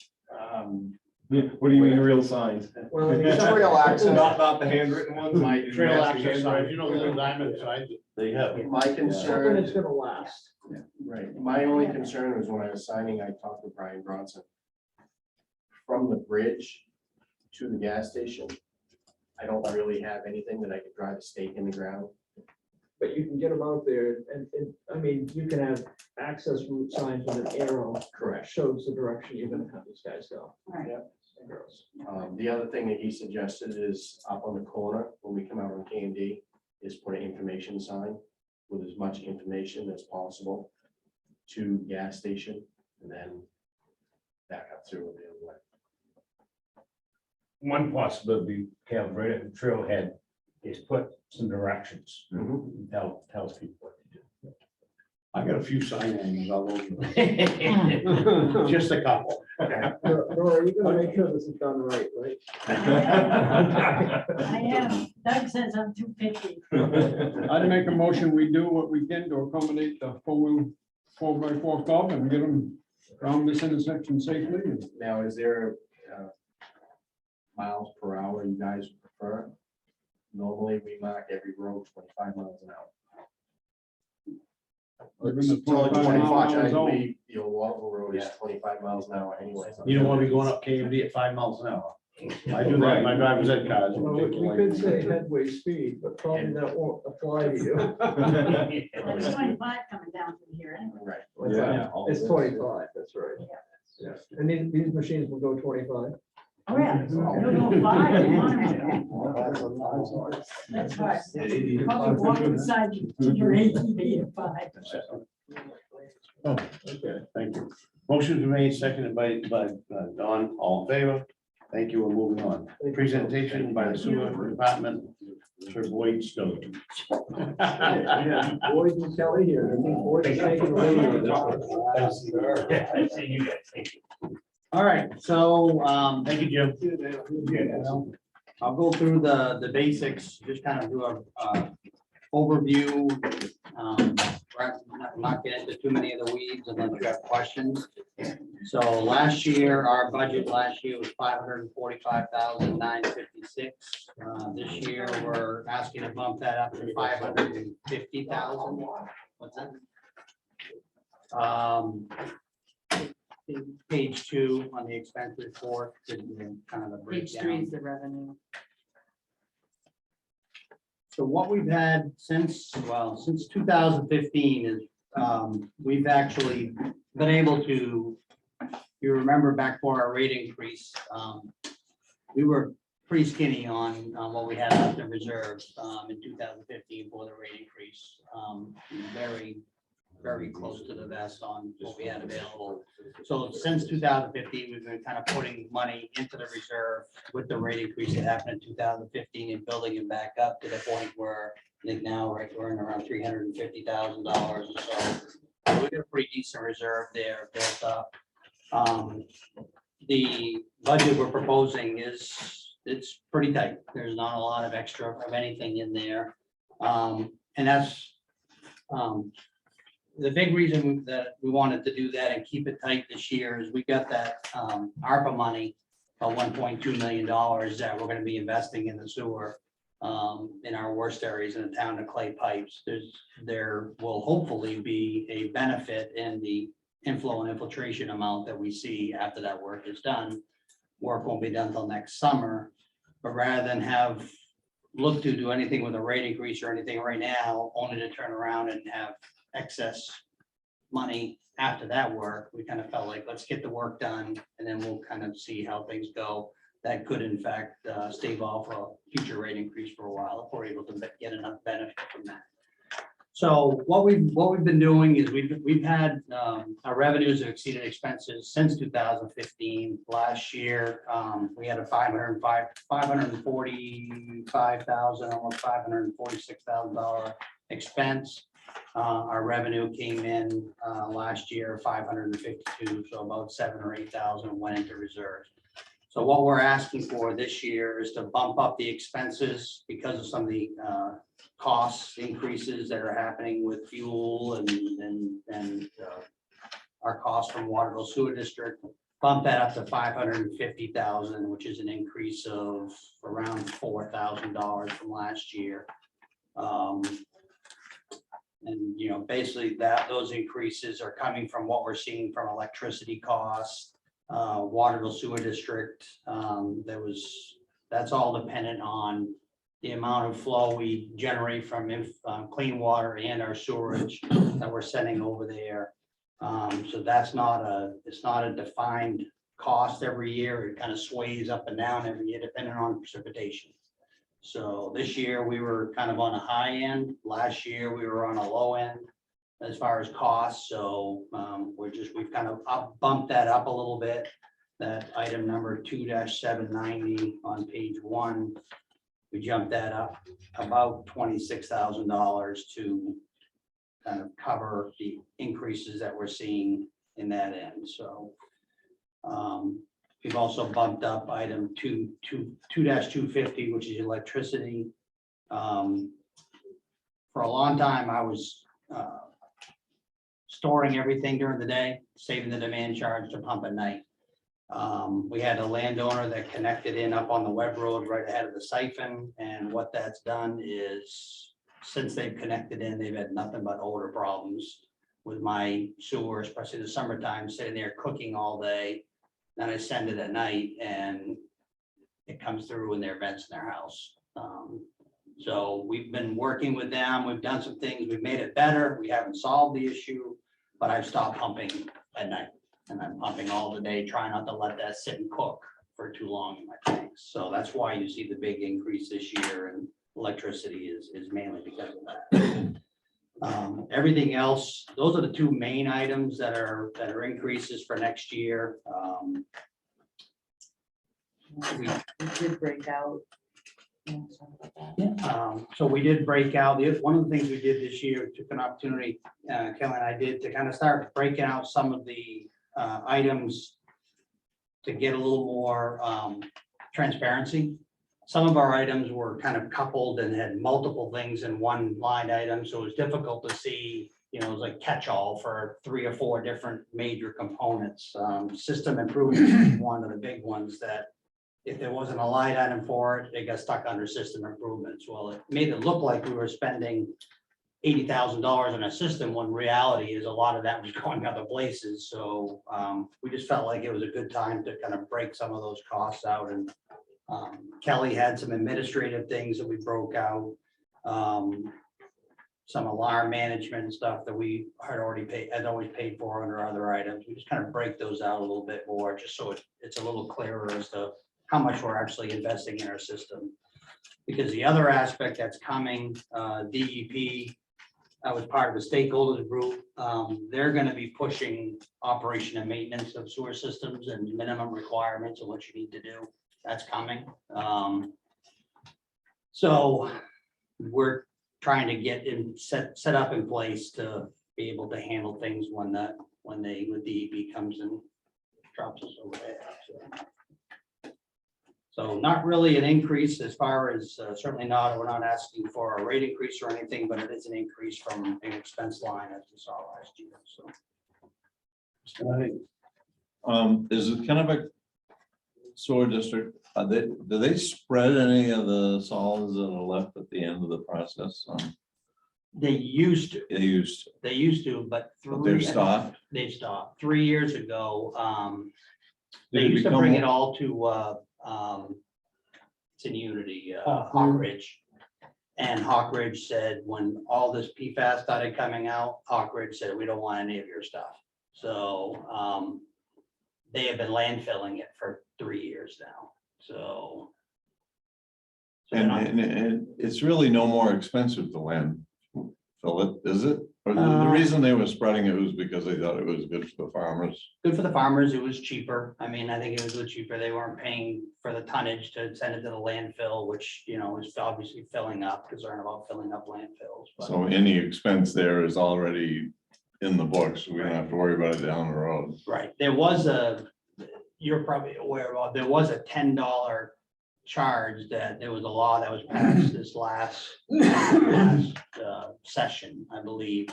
What do you mean real signs? Well, I mean, It's a real access. Not the handwritten ones? My Trail Nasty access signs, handwriting? you know, the little diamond signs. They have. My something concern, that's gonna last. right, my only concern was when I was signing, I talked with Brian Bronson. From the bridge to the gas station, I don't really have anything that I could drive a stake in the ground. But you can get them out there and, I mean, you can have access route signs with an arrow. Correct. Shows the direction you're gonna have these guys go. Right. And girls. The other thing that he suggested is up on the corner, when we come out on K&D, is put an information sign with as much information as possible to gas station and then back up through the other way. One possibility, Calvin, right at the trailhead, is put some directions. Tells people what to do. I got a few sign hangers all over, the- just a couple. Nora, you're gonna make sure this is done right, right? I am. Doug says I'm 250. I'd make a motion, we do what we can to accommodate the 4x4 club and get them around this intersection safely. Now, is there miles per hour you guys prefer? Normally, we mark every road 25 miles an hour. Within the It's only 25 mile 25, zone. Typically, the old Walpole Road is 25 miles an hour anyway. You don't want to be going up KMD at 5 miles an hour. I do that, in my driver's ed cars. Well, we could say headway speed, but probably that won't apply to you. Well, There's 25 coming down through here anyway. Right. Yeah. It's 25, that's right. Yeah, and these machines will go 25. Oh, yeah. You'll go 5. you want 'em to. That's right. Probably walk inside your ATV at 5. Oh, okay, thank you. Motion been made, seconded by Don, all in favor? Thank you, we're moving on. Presentation by the sewer department, Sir Boyd Stone. Yeah, Boyd and Kelly here. I think Boyd is taking the lead on this one. I see you guys. Thank you. All right, so, Thank you, Jim. I'll go through the basics, just kind of do a overview. Not get into too many of the weeds unless you have questions. So last year, our budget last year was 545,956. This year, we're asking to bump that up to 550,000. What's that? Page 2 on the expense report, kind of a Page 3 breakdown. is the revenue. So what we've had since 2015 is, we've actually been able to, you remember back for our rate increase, we were pretty skinny on what we had left in reserves in 2015 for the rate increase. Very close to the vest on what we had available. So since 2015, we've been kind of putting money into the reserve with the rate increase that happened in 2015 and building it back up to the point where I think now we're in around $350,000 or so. We got a pretty decent reserve there built up. The budget we're proposing it's pretty tight. There's not a lot of extra of anything in there. And that's the big reason that we wanted to do that and keep it tight this year is we got that ARPA money of $1.2 million that we're gonna be investing in the sewer in our worst areas in the town of clay pipes. There will hopefully be a benefit in the inflow and infiltration amount that we see after that work is done. Work won't be done until next summer, but rather than have looked to do anything with a rate increase or anything right now, only to turn around and have excess money after that work, we kind of felt like, let's get the work done and then we'll kind of see how things go. That could in fact stave off a future rate increase for a while if we're able to get enough benefit from that. So what we've been doing is we've had our revenues have exceeded expenses since 2015. Last year, we had a $545,000, almost $546,000 expense. Our revenue came in last year 552, so about 7,000 or 8,000 went into reserves. So what we're asking for this year is to bump up the expenses because of some of the cost increases that are happening with fuel and our costs from Waterville Sewer District. Bump that up to 550,000, which is an increase of around $4,000 from last year. And, you know, basically those increases are coming from what we're seeing from electricity costs, Waterville Sewer District. That's all dependent on the amount of flow we generate from clean water and our sewerage that we're sending over there. So it's not a defined cost every year. It kind of sways up and down every year depending on precipitation. So this year we were kind of on a high end. Last year we were on a low end as far as costs. So we've kind of bumped that up a little bit. That item number 2-790 on page 1, we jumped that up about $26,000 to kind of cover the increases that we're seeing in that end. So we've also bumped up item 2-250, which is electricity. For a long time, I was storing everything during the day, saving the demand charge to pump at night. We had a landowner that connected in up on the web road right ahead of the siphon, and what that's done is, since they've connected in, they've had nothing but odor problems with my sewer, especially the summertime, sitting there cooking all day. Then I send it at night and it comes through in their vents in their house. So we've been working with them. We've done some things. We've made it better. We haven't solved the issue, but I've stopped pumping at night. And I'm pumping all the day, trying not to let that sit and cook for too long in my tanks. So that's why you see the big increase this year, and electricity is mainly because of that. Everything else, those are the two main items that are increases for next year. We did break out. So we did break out, one of the things we did this year, took an opportunity, Kelly and I did, to kind of start breaking out some of the items to get a little more transparency. Some of our items were kind of coupled and had multiple things in one line item, so it was difficult to see, it was like catch-all for 3 or 4 different major components. System improvements was one of the big ones that if there wasn't a line item for it, it got stuck under system improvements. Well, it made it look like we were spending $80,000 on a system, when reality is a lot of that was going other places. So we just felt like it was a good time to kind of break some of those costs out. And Kelly had some administrative things that we broke out. Some alarm management stuff that we had always paid for under other items. We just kind of break those out a little bit more, just so it's a little clearer as to how much we're actually investing in our system. Because the other aspect that's coming, DEP, I was part of the stakeholders group. They're going to be pushing operation and maintenance of sewer systems and minimum requirements of what you need to do. That's coming. So we're trying to get set up in place to be able to handle things when DEP comes and drops us over there. So not really an increase as far as, certainly not, we're not asking for a rate increase or anything, but it is an increase from an expense line as we saw last year, so. Is it kind of a sewer district? Do they spread any of the solids that are left at the end of the process? They used to. They used to. But they've stopped? They've stopped. 3 years ago, they Did it used to become bring more- it all to, it's in Unity, Hawk Ridge. And Hawk Ridge said, when all this PFAS started coming out, Hawk Ridge said, we don't want any of your stuff. So they have been landfilling it for 3 years now, so. And it's really no more expensive to landfill it, is it? Or the Uh, reason they were spreading it was because they thought it was good for the farmers? Good for the farmers, it was cheaper. I mean, I think it was a little cheaper. They weren't paying for the tonnage to send it to the landfill, which, is obviously filling up, because they're about filling up landfills. But So any expense there is already in the books. We don't have to worry about it down the road. right, you're probably aware of, there was a $10 charge that there was a law that was passed this last session, I believe.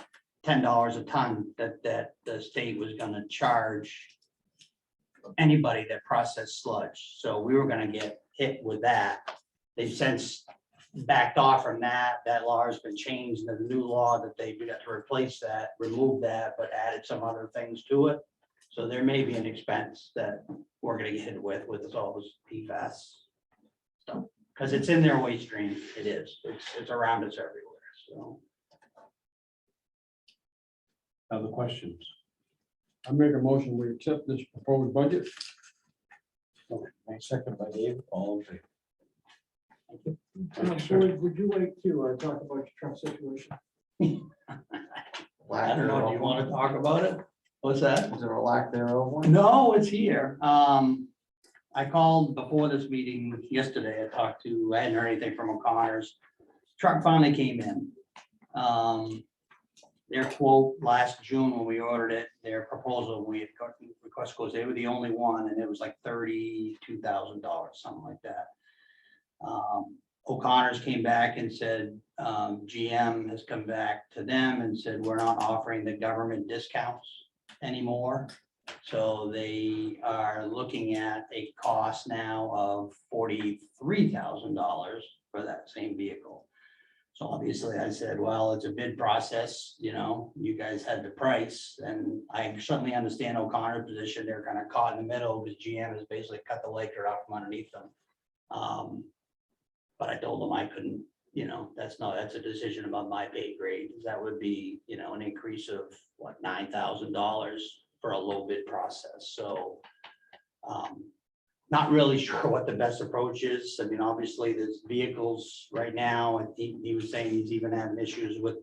$10 a ton that the state was gonna charge anybody that processed sludge. So we were gonna get hit with that. They've since backed off from that. That law has been changed. The new law that we got to replace that, remove that, but added some other things to it. So there may be an expense that we're gonna get hit with all this PFAS stuff. Because it's in their waste stream. It is. It's around us everywhere, so. Other questions? I make a motion, we accept this proposed budget. Second by Dave, all in favor? Boyd, would you like to talk about your truck situation? I don't know, do you want to talk about it? What's that? Is there a lack thereof one? No, it's here. I called before this meeting yesterday. I hadn't heard anything from O'Connor's. Truck finally came in. Their quote last June when we ordered it, their proposal, we had got request goes, they were the only one, and it was like $32,000, something like that. O'Connor's came back and said, GM has come back to them and said, we're not offering the government discounts anymore. So they are looking at a cost now of $43,000 for that same vehicle. So obviously I said, well, it's a bid process, you know, you guys had the price, and I certainly understand O'Connor's position. They're kind of caught in the middle because GM has basically cut the Laker out from underneath them. But I told them I couldn't, you know, that's a decision about my pay grade. That would be, you know, an increase of what, $9,000 for a low bid process. So not really sure what the best approach is. I mean, obviously there's vehicles right now, and he was saying he's even having issues with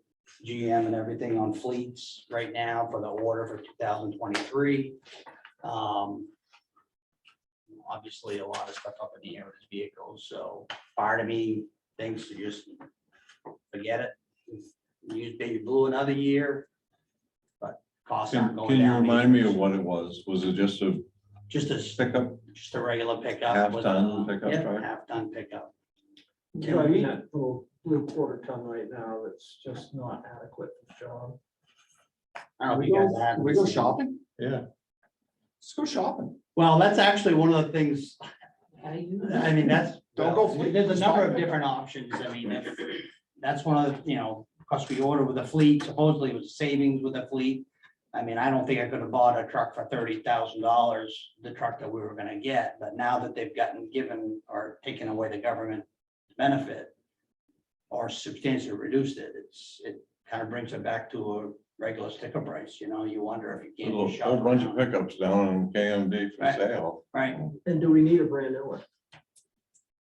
GM and everything on fleets right now for the order for 2023. Obviously a lot of stuff up in the air with his vehicles, so part of me thinks to just forget it. Use Baby Blue another year, but costs aren't going Can you down. remind me of what it was? Was it just a Just a pickup, just a regular pickup. with half-ton a- pickup yeah, truck? half-ton pickup. Driving that little blue quarter ton right now, that's just not adequate for the job. I don't know if you guys have. Can we go shopping? Yeah. Let's go shopping. Well, that's actually one of the things. I mean, that's. Don't go fleet, There's a just number buy of it. different options. I mean, if, that's one of the, you know, cost we ordered with a fleet, supposedly it was savings with a fleet. I mean, I don't think I could have bought a truck for $30,000, the truck that we were gonna get, but now that they've given or taken away the government benefit or substantially reduced it, it kind of brings it back to a regular sticker price, you know, you wonder if you There's can't. a just whole shop bunch of around. pickups down in KMD for Right. sale. Right, And do we need a brand new one?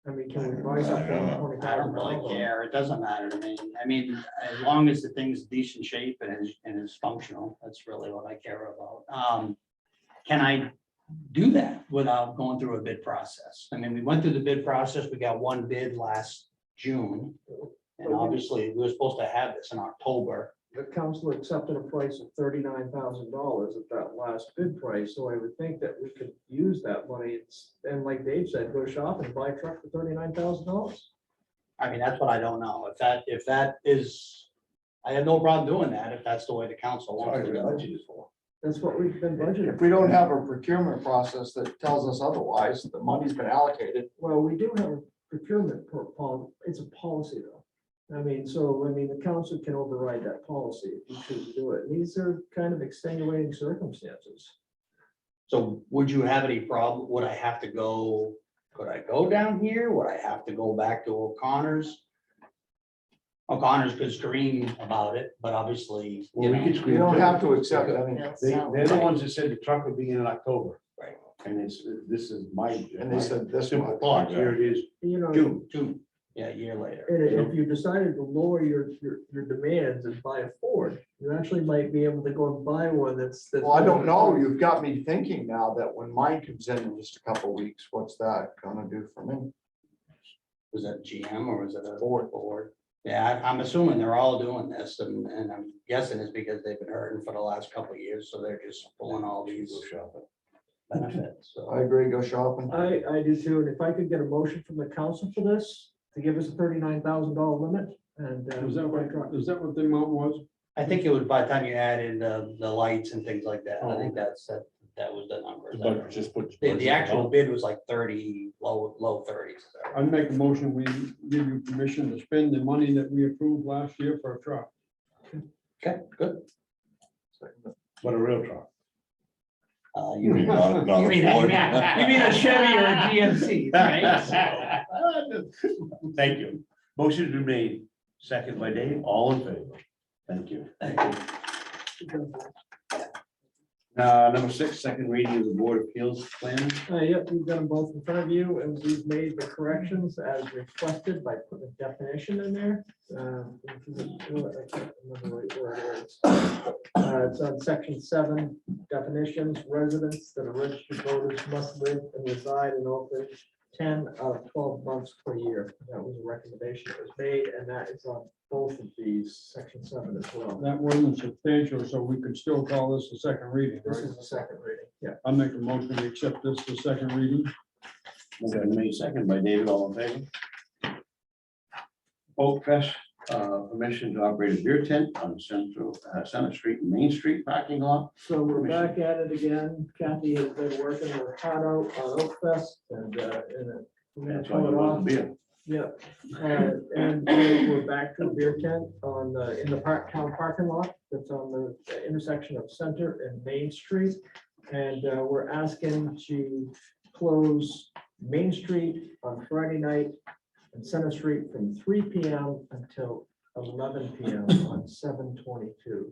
I mean, can we buy something I don't for know. $20,000? I don't really care. It doesn't matter to me. I mean, as long as the thing's decent shape and is functional, that's really what I care about. Can I do that without going through a bid process? I mean, we went through the bid process. We got one bid last June. And obviously, we were supposed to have this in October. The council accepted a price of $39,000 at that last bid price, so I would think that we could use that money. And like Dave said, go shop and buy a truck for $39,000. I mean, that's what I don't know. If that is, I have no problem doing that if that's the way the council wants to do it. That's what we've been budgeting. If we don't have a procurement process that tells us otherwise, the money's been allocated. Well, we do have a procurement it's a policy though. I mean, the council can override that policy if you choose to do it. These are kind of extenuating circumstances. So would you have any problem? Would I have to go, could I go down here? Would I have to go back to O'Connor's? O'Connor's could scream about it, but obviously, Well, we could You scream. don't too. have to accept it. I mean, They're the ones that said the truck would be in October. Right. And this is my. and they said this Simple much. thought, here it is, You know, June. yeah, a year later. and if you decided to lower your demands and buy a Ford, you actually might be able to go and buy one that's. Well, I don't know. You've got me thinking now that when mine comes in just a couple weeks, what's that gonna do for me? Was that GM or was it a Ford? Yeah, I'm assuming they're all doing this and I'm guessing it's because they've been hurting for the last couple of years, so they're just pulling all these benefits, so. I agree, go shopping. I do too, and if I could get a motion from the council for this, to give us a $39,000 limit, and. Is that what the amount was? I think it was by the time you add in the lights and things like that, I think that was the number. But just put. The actual bid was like 30, low 30s. I'd make a motion, we give you permission to spend the money that we approved last year for a truck. Okay, good. But a real truck. You mean Not- not you mean a Ford. a Chevy or a GMC, right? Thank you. Motion's been made, second by Dave, all in favor. Thank you. Number 6, second reading of the Board of Appeals plan. Yep, we've got them both in front of you, and we've made the corrections as requested by putting a definition in there. I can't remember where it is. It's on section 7, definitions, residents that are registered voters must live and reside in Oakland 10 out of 12 months per year. That was a recommendation that was made, and that is on both of these, section 7 as well. That wasn't substantial, so we could still call this the second reading, This right? is the second reading, yeah. I'll make a motion to accept this the second reading. Motion made, second by David, all in favor. Oak Fest, permission to operate a beer tent on Center Street and Main Street parking lot. So we're back at it again. Kathy has been working her heart out on Oak Fest and we're gonna That's why pull you it want off. the beer. Yeah, and we're back to a beer tent on in the town parking lot that's on the intersection of Center and Main Street. And we're asking to close Main Street on Friday night and Center Street from 3 PM until 11 PM on 7/22.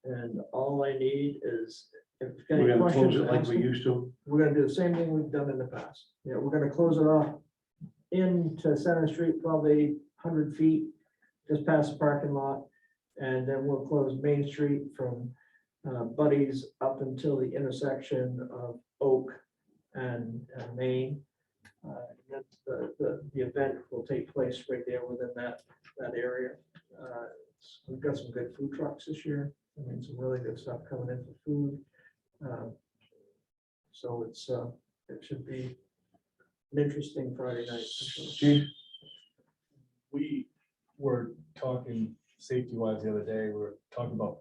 And all I need is, if you've got any We're gonna questions, close it like ask we me. used to. We're gonna do the same thing we've done in the past. Yeah, we're gonna close it off into Center Street, probably 100 feet, just past the parking lot. And then we'll close Main Street from Buddy's up until the intersection of Oak and Main. The event will take place right there within that area. We've got some good food trucks this year. I mean, some really good stuff coming in for food. So it should be an interesting Friday night. for sure. Chief, We were talking safety wise the other day, we were talking about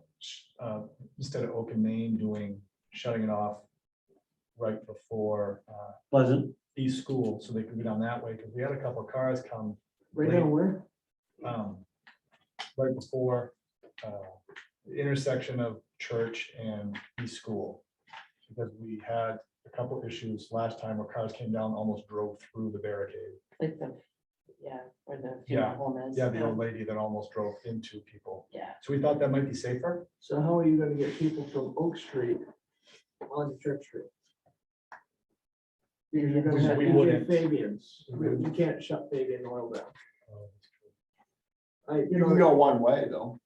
instead of Oak and Main shutting it off right before Pleasant, East School, so they could go down that way, because we had a couple of cars come Right now, where? right before the intersection of Church and East School. Because we had a couple issues last time where cars came down, almost drove through the barricade. Like the, yeah, where the Yeah, funeral home is. Yeah, the old lady that almost drove into people. Yeah. So we thought that might be safer. So how are you gonna get people from Oak Street on Church Street? Because you're gonna have We DJ wouldn't. Fabian's. You can't shut Fabian Oil down. You You know, can go one way, though.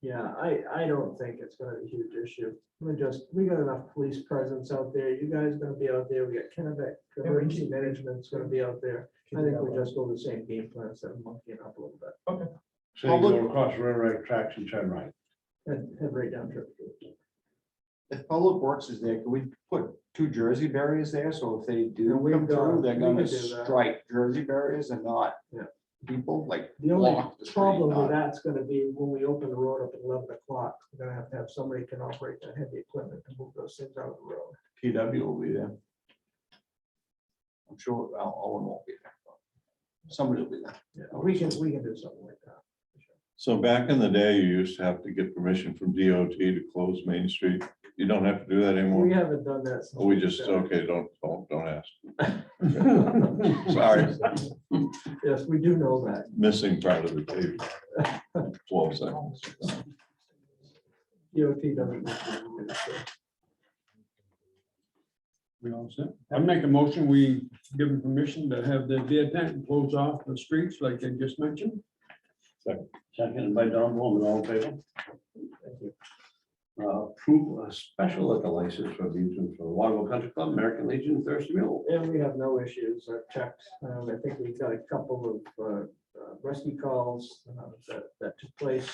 yeah, I don't think it's gonna be a huge issue. We got enough police presence out there. You guys gonna be out there. We got Kennebec Emergency Management's gonna be out there. I think we just go the same game plan instead of monkeying up a little bit so you go across railroad tracks and turn right. and head right down Church Street. If Public Works is there, can we put 2 Jersey barriers there? So if they do Yeah, we've come through, done- they're we gonna could do that. strike Jersey barriers and not Yeah. people like The only block the street. problem with not- that's gonna be when we open the road up at 11 o'clock, we're gonna have somebody can operate that heavy equipment to move those things out of the road. PW will be there. I'm sure Owen won't be there. but Somebody will be there. Yeah, we can do something like that. So back in the day, you used to have to get permission from DOT to close Main Street. You don't have to do that anymore? We haven't done that. since Oh, we just, started. okay, don't ask. Sorry, Yes, we do know that. missing part of the tape. 12 seconds. DOT doesn't. do it, so. We all set? I make a motion, we give them permission to have the beer tent and close off the streets like they just mentioned. Second by Don Woolman, all in favor? Thank you. Approve a special liquor license for amusement for the Waterville Country Club, American Legion, Thirsty Mule. And we have no issues. I've checked. I think we've got a couple of rescue calls that took place.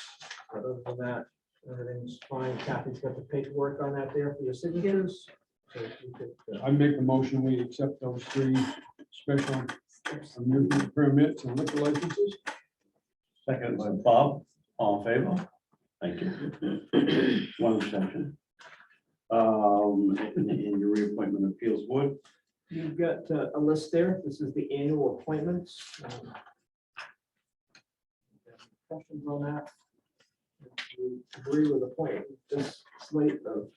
Other than that, everything's fine. Kathy's got the paperwork on that there for your signatures. So if you could, I make a motion, we accept those 3 special amusement permits and liquor licenses. Second by Bob, all in favor? Thank you. One exception. In your reappointment appeals board, You've got a list there. This is the annual appointments. Questions on that? If you agree with appointing this slate of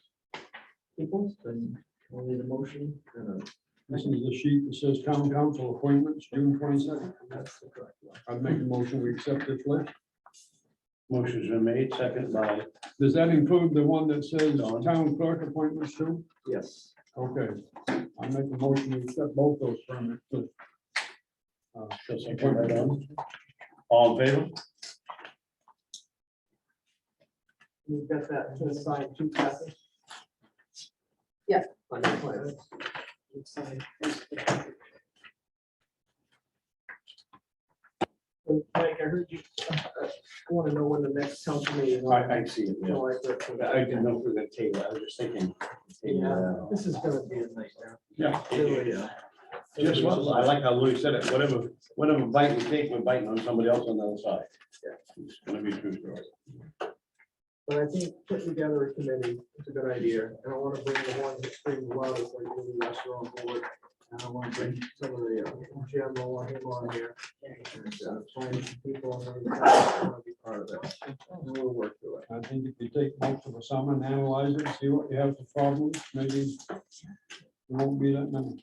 people, then we'll need a motion. And This is the sheet that says town council appointments, June 22nd. that's the correct one. I'd make a motion, we accept this list. motion's been made, second by Does that include the one that says town clerk appointments too? Yes. Okay, I make a motion, we accept both those permits. too. second by Don. All in favor? You've got that to sign two copies. Yeah. On the appointments. You sign. So, Mike, I heard you, I want to know when the next council meeting. is. I see it, yeah. July 13th. I didn't know if we were gonna table it. I was just thinking. Yeah, this is gonna be a nightmare. Yeah. Really, Just what, I like how Louis said it, whatever bite we take, we're biting on somebody else on the other side. Yeah. It's gonna be a true story. But I think putting together a committee is a good idea, and I want to bring the ones that scream the loudest, like the restaurant board. And I want to bring some of the general him on here. And find some people and want to be part of it. And we'll work through it. I think if you take most of the summer and analyze it, see what you have for problems, maybe there won't be that many.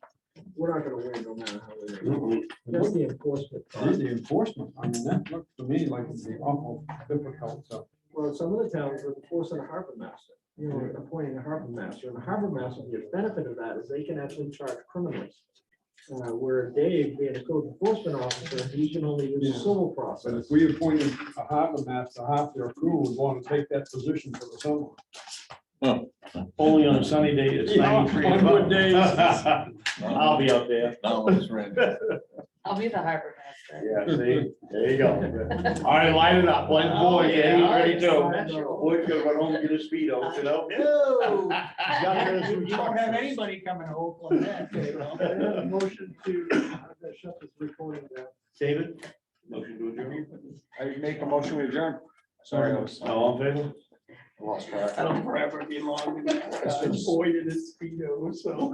We're not gonna win no matter how we do it. Just the enforcement. part. The enforcement, I mean, that looks to me like it'd be awful difficult, so. Well, some of the towns are enforcing a harbor master, you know, appointing a harbor master, and the harbor master, the benefit of that is they can actually charge criminals. Where Dave, being a code enforcement officer, he can only do the civil But process. if we appointed a harbor master, half their crew would want to take that position for the summer. Only on a sunny day, it's Yeah, 93 on above. good days. I'll be up there. Not when it's raining. I'll be the harbor master. Yeah, see, there you go. All right, line it up, one boy, yeah, he's ready to. Boy's gonna run home and get his speedo, you know? No, you don't have anybody coming to Oakland then. you know? Motion to shut this recording down. David? Motion to adjourn. I make a motion to adjourn. Sorry, I was, All in favor? lost track. That'll forever be long. Boyd in his speedo, so.